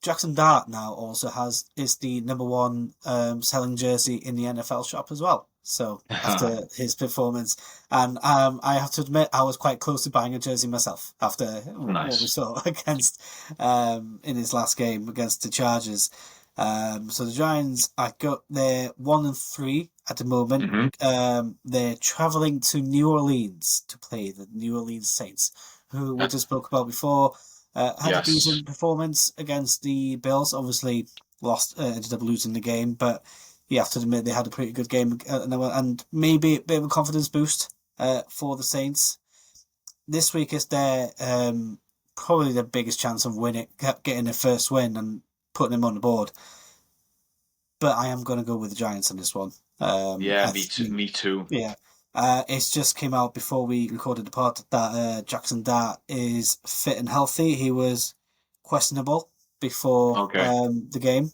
Jackson Dart now also is the number one selling jersey in the NFL shop as well. So after his performance, and I have to admit, I was quite close to buying a jersey myself after what we Nice. saw against in his last game against the Chargers. So the Giants, I got they're 1-3 at the moment. Hmm. They're traveling to New Orleans to play the New Orleans Saints, who we just spoke about before. Had a Yes. decent performance against the Bills. Obviously, ended up losing the game, but you have to admit they had a pretty good game, and maybe a bit of a confidence boost for the Saints. This week is their probably the biggest chance of winning, getting their first win and putting them on the board. But I am going to go with the Giants on this one. Yeah, I me too. think, Me too. yeah. It's just came out before we recorded the pod that Jackson Dart is fit and healthy. He was questionable before Okay. the game,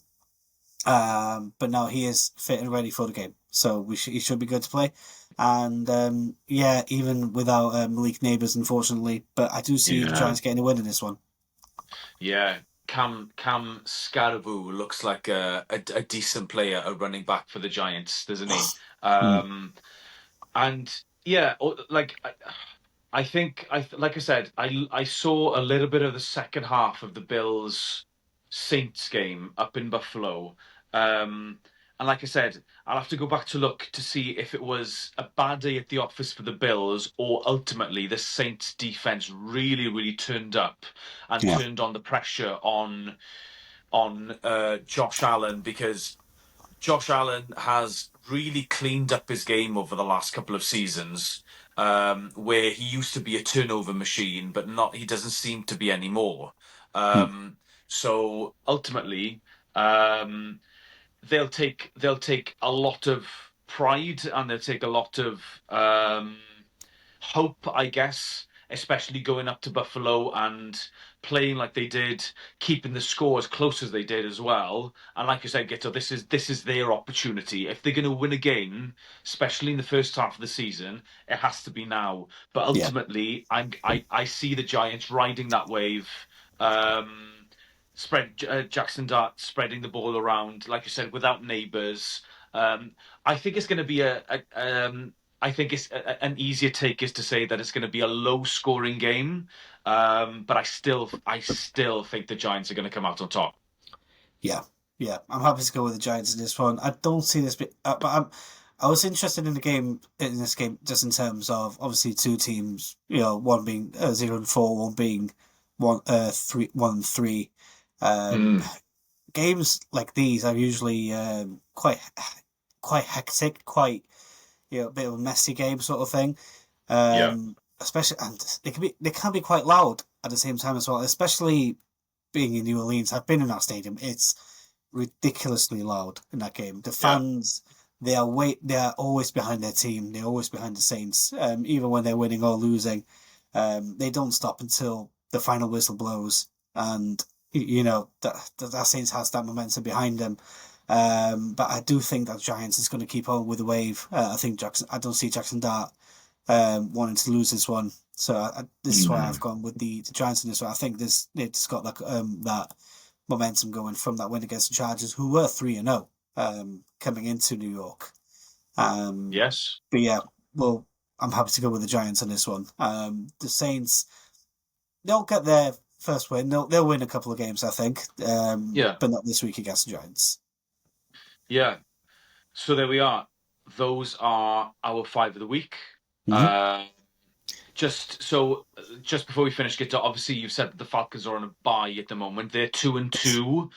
but now he is fit and ready for the game. So he should be good to play. And yeah, even without Malik Neighbours, unfortunately, but I do see the Yeah. Giants getting a win in this one. Yeah. Cam Scaraboo looks like a decent player, a running back for the Giants, doesn't he? Hmm. And yeah, I think like I said, I saw a little bit of the second half of the Bills Saints game up in Buffalo. Um, and like I said, I'll have to go back to look to see if it was a bad day at the office for the Bills or ultimately the Saints defense really, really turned up and Yeah. turned on the pressure on Josh Allen because Josh Allen has really cleaned up his game over the last couple of seasons, where he used to be a turnover machine, but not he doesn't seem to be anymore. Hmm. So ultimately, um, they'll take a lot of pride and they'll take a lot of hope, I guess, especially going up to Buffalo and playing like they did, keeping the score as close as they did as well. And like you said, Gito, this is their opportunity. If they're going to win a game, especially in the first half of the season, it has to be now. But Yeah. ultimately, I see the Giants riding that wave. Um, Jackson Dart spreading the ball around, like you said, without neighbours. I think it's going to be I think an easier take is to say that it's going to be a low scoring game, but I still think the Giants are going to come out on top. Yeah, yeah, I'm happy to go with the Giants in this one. I don't see this bit, but I was interested in this game just in terms of obviously two teams, one being 0-4, one being 1-3. Um, Mm, Games like these are usually quite hectic, quite a bit of a messy game sort of thing. yeah, Especially and they can be quite loud at the same time as well, especially being in New Orleans. I've been in that stadium. It's ridiculously loud in that game. The yeah, fans, they are always behind their team. They're always behind the Saints, even when they're winning or losing. They don't stop until the final whistle blows, and that Saints has that momentum behind them. But I do think that Giants is going to keep on with the wave. I think Jackson. I don't see Jackson Dart wanting to lose this one. So this is why I've mm, gone with the Giants in this one. I think it's got that momentum going from that win against the Chargers, who were 3-0 coming into New York. Um, yes, but yeah, well, I'm happy to go with the Giants on this one. The Saints. they'll get their first win. They'll win a couple of games, I think, Yeah, but not this week against the Giants. yeah. So there we are. Those are our five of the week. Hmm. Uh, just before we finish, Gito, obviously you've said that the Falcons are on a bye at the moment. They're 2-2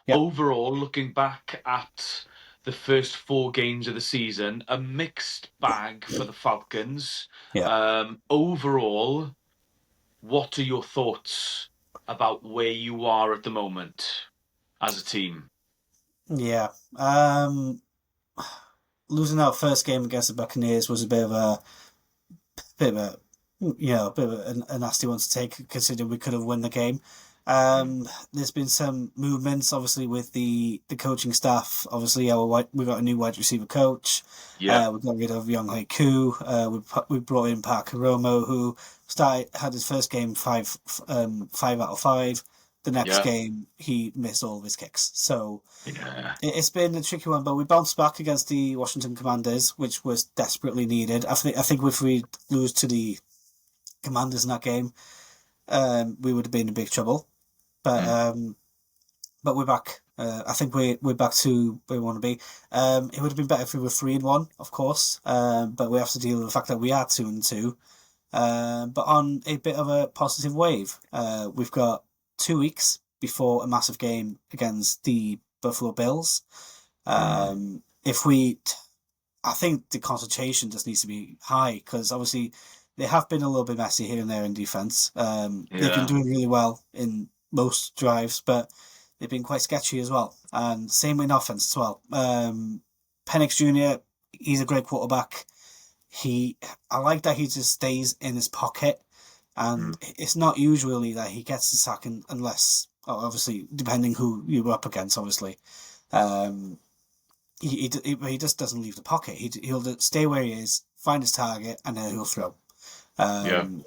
Yeah, overall. Looking back at the first four games of the season, a mixed bag for the Falcons. yeah, Overall, what are your thoughts about where you are at the moment as a team? yeah. Losing our first game against the Buccaneers was a bit of a a bit of a nasty one to take, considering we could have won the game. Mm. There's been some movements, obviously, with the coaching staff. Obviously, we got a new wide receiver coach. Yeah, We got rid of Young Haiku. We brought in Parker Romo, who had his first game 5 out of 5. The next yeah, game, he missed all of his kicks. So yeah. it's been a tricky one, but we bounced back against the Washington Commanders, which was desperately needed. I think if we lose to the Commanders in that game, we would have been in big trouble. But Mm. we're back. I think we're back to where we want to be. It would have been better if we were 3-1, of course. But we have to deal with the fact that we are 2-2. But on a bit of a positive wave, we've got 2 weeks before a massive game against the Buffalo Bills. Mm. If we, I think the concentration just needs to be high because obviously they have been a little bit messy here and there in defense. They've been Yeah. doing really well in most drives, but they've been quite sketchy as well. And same in offense as well. Penix Jr., he's a great quarterback. He, I like that he just stays in his pocket, and Mm. it's not usually that he gets the sack unless, obviously, depending who you're up against, obviously. Um, he just doesn't leave the pocket. He'll just stay where he is, find his target, and then he'll throw. Yeah. Um,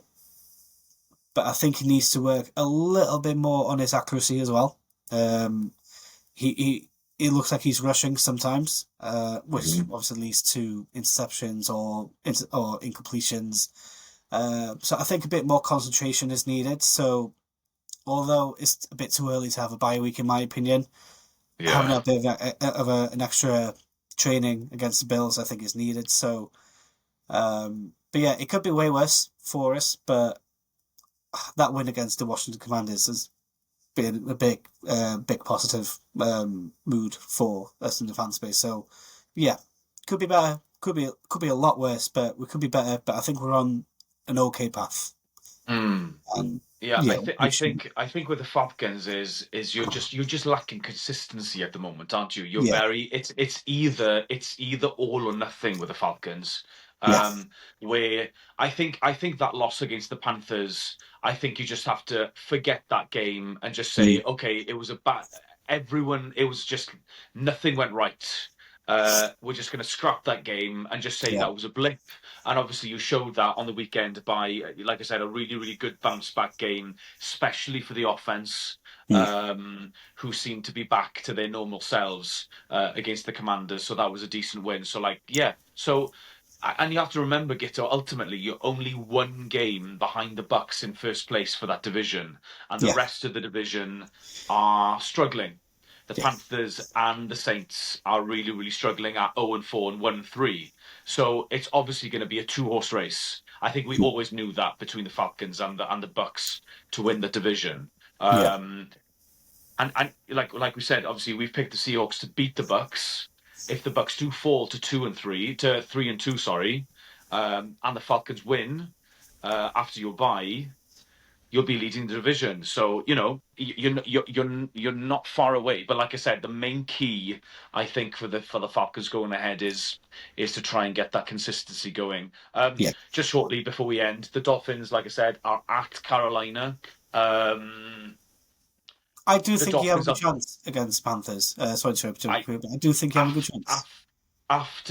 but I think he needs to work a little bit more on his accuracy as well. Um, he it looks like he's rushing sometimes, which Mhm. obviously leads to interceptions or incompletions. So I think a bit more concentration is needed. So although it's a bit too early to have a bye week, in my opinion, having Yeah. a bit an extra training against the Bills, I think, is needed. So, but yeah, it could be way worse for us. But that win against the Washington Commanders has been a big positive mood for us in the fan space. So, yeah, could be better. Could be a lot worse, but we could be better. But I think we're on an okay path. Mm. And Yeah, yeah, we should. I think with the Falcons is you're just lacking consistency at the moment, aren't you? You're Yeah, very it's either all or nothing with the Falcons. yeah, Um, where I think that loss against the Panthers, I think you just have to forget that game and just mm, say, okay, it was a bad everyone, it was just nothing went right. We're just going to scrap that game and just say yeah, that was a blip. And obviously, you showed that on the weekend by, like I said, a really, really good bounce back game, especially for the offense, mm, who seemed to be back to their normal selves against the Commanders. So that was a decent win. So, like, yeah. So, and you have to remember, Gito, ultimately, you're only one game behind the Bucks in first place for that division, and the yeah, rest of the division are struggling. The yeah, Panthers and the Saints are really, really struggling at 0-4 and 1-3. So it's obviously going to be a two-horse race. I think we mm, always knew that between the Falcons and the Bucks to win the division. yeah, And like we said, obviously we've picked the Seahawks to beat the Bucks. If the Bucks do fall to 2-3, to 3-2, sorry, and the Falcons win after your bye, you'll be leading the division. So you're not far away. But like I said, the main key I think for the Falcons going ahead is to try and get that consistency going. yeah. Just shortly before we end, the Dolphins, like I said, are at Carolina. Um, I do the think you have a Dolphins good are. chance against Panthers. Sorry to interrupt I you, but I do think you have a good af, chance. af,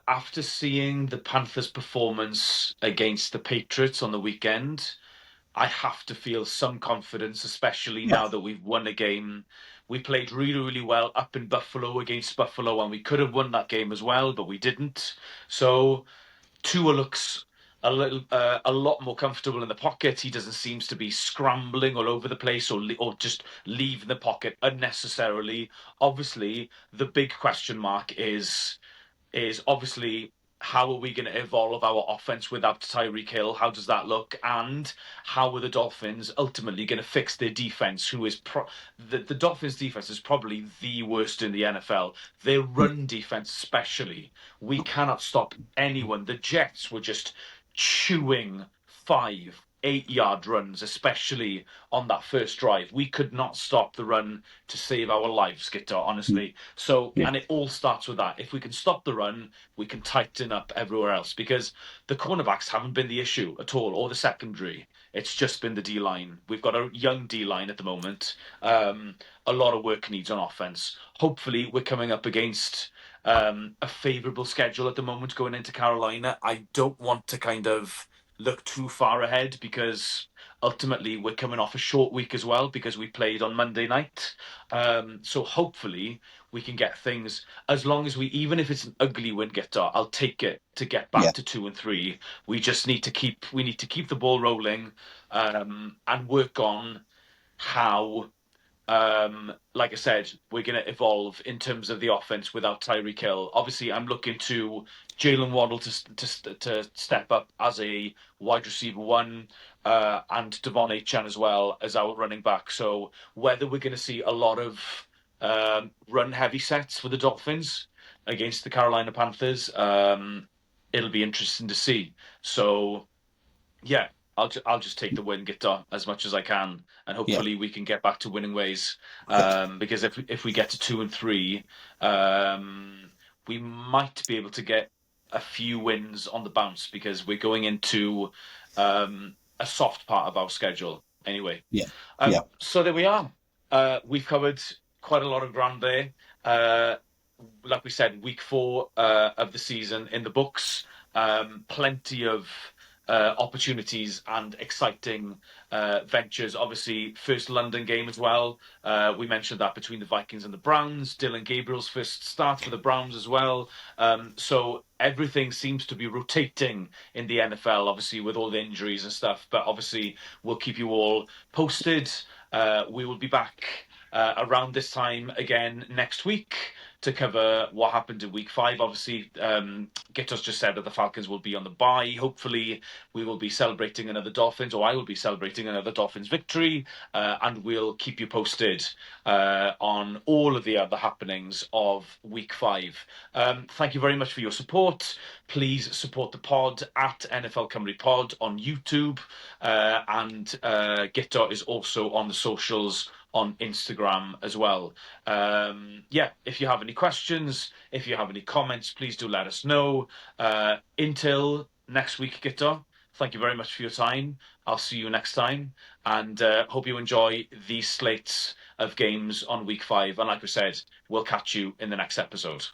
after seeing the Panthers' performance against the Patriots on the weekend. I have to feel some confidence, especially Yeah, now that we've won a game. We played really, really well up in Buffalo against Buffalo, and we could have won that game as well, but we didn't. So Tua looks a lot more comfortable in the pocket. He doesn't seem to be scrambling all over the place or just leaving the pocket unnecessarily. Obviously, the big question mark is obviously how are we going to evolve our offense without Tyreek Hill? How does that look? And how are the Dolphins ultimately going to fix their defense? The Dolphins' defense is probably the worst in the NFL. Their run defense, especially, we cannot stop anyone. The Jets were just chewing 5, 8 yard runs, especially on that first drive. We could not stop the run to save our lives, Gitter, honestly. So, Yeah, and it all starts with that. If we can stop the run, we can tighten up everywhere else because the cornerbacks haven't been the issue at all, or the secondary. It's just been the D line. We've got a young D line at the moment. A lot of work needs on offense. Hopefully, we're coming up against a favourable schedule at the moment going into Carolina. I don't want to kind of look too far ahead because ultimately we're coming off a short week as well because we played on Monday night. So hopefully we can get things as long as even if it's an ugly win getter, I'll take it to get yeah, back to 2-3. We need to keep the ball rolling and work on how like I said, we're going to evolve in terms of the offense without Tyreek Hill. Obviously, I'm looking to Jalen Waddle to step up as a wide receiver one, and Devon Achane as well as our running back. So whether we're going to see a lot of run heavy sets for the Dolphins against the Carolina Panthers, it'll be interesting to see. So yeah, I'll just take the win, Guitar, as much as I can, and yeah, hopefully we can get back to winning ways. yeah, Because if we get to 2-3, we might be able to get a few wins on the bounce because we're going into a soft part of our schedule anyway. yeah, yeah, So there we are. We've covered quite a lot of ground there. Uh, like we said, week 4 of the season in the books. Plenty of opportunities and exciting ventures. Obviously, first London game as well. We mentioned that between the Vikings and the Browns. Dylan Gabriel's first start for the Browns as well. So everything seems to be rotating in the NFL, obviously, with all the injuries and stuff. But obviously, we'll keep you all posted. We will be back around this time again next week to cover what happened in week 5. Obviously, Gittos just said that the Falcons will be on the bye. Hopefully, we will be celebrating another Dolphins, or I will be celebrating another Dolphins victory, and we'll keep you posted on all of the other happenings of week 5. Thank you very much for your support. Please support the pod at NFL Cymru Pod on YouTube, and Gitto is also on the socials on Instagram as well. Yeah, if you have any questions, if you have any comments, please do let us know. Until next week, Gito, thank you very much for your time. I'll see you next time, and hope you enjoy these slates of games on week 5. And like I said, we'll catch you in the next episode.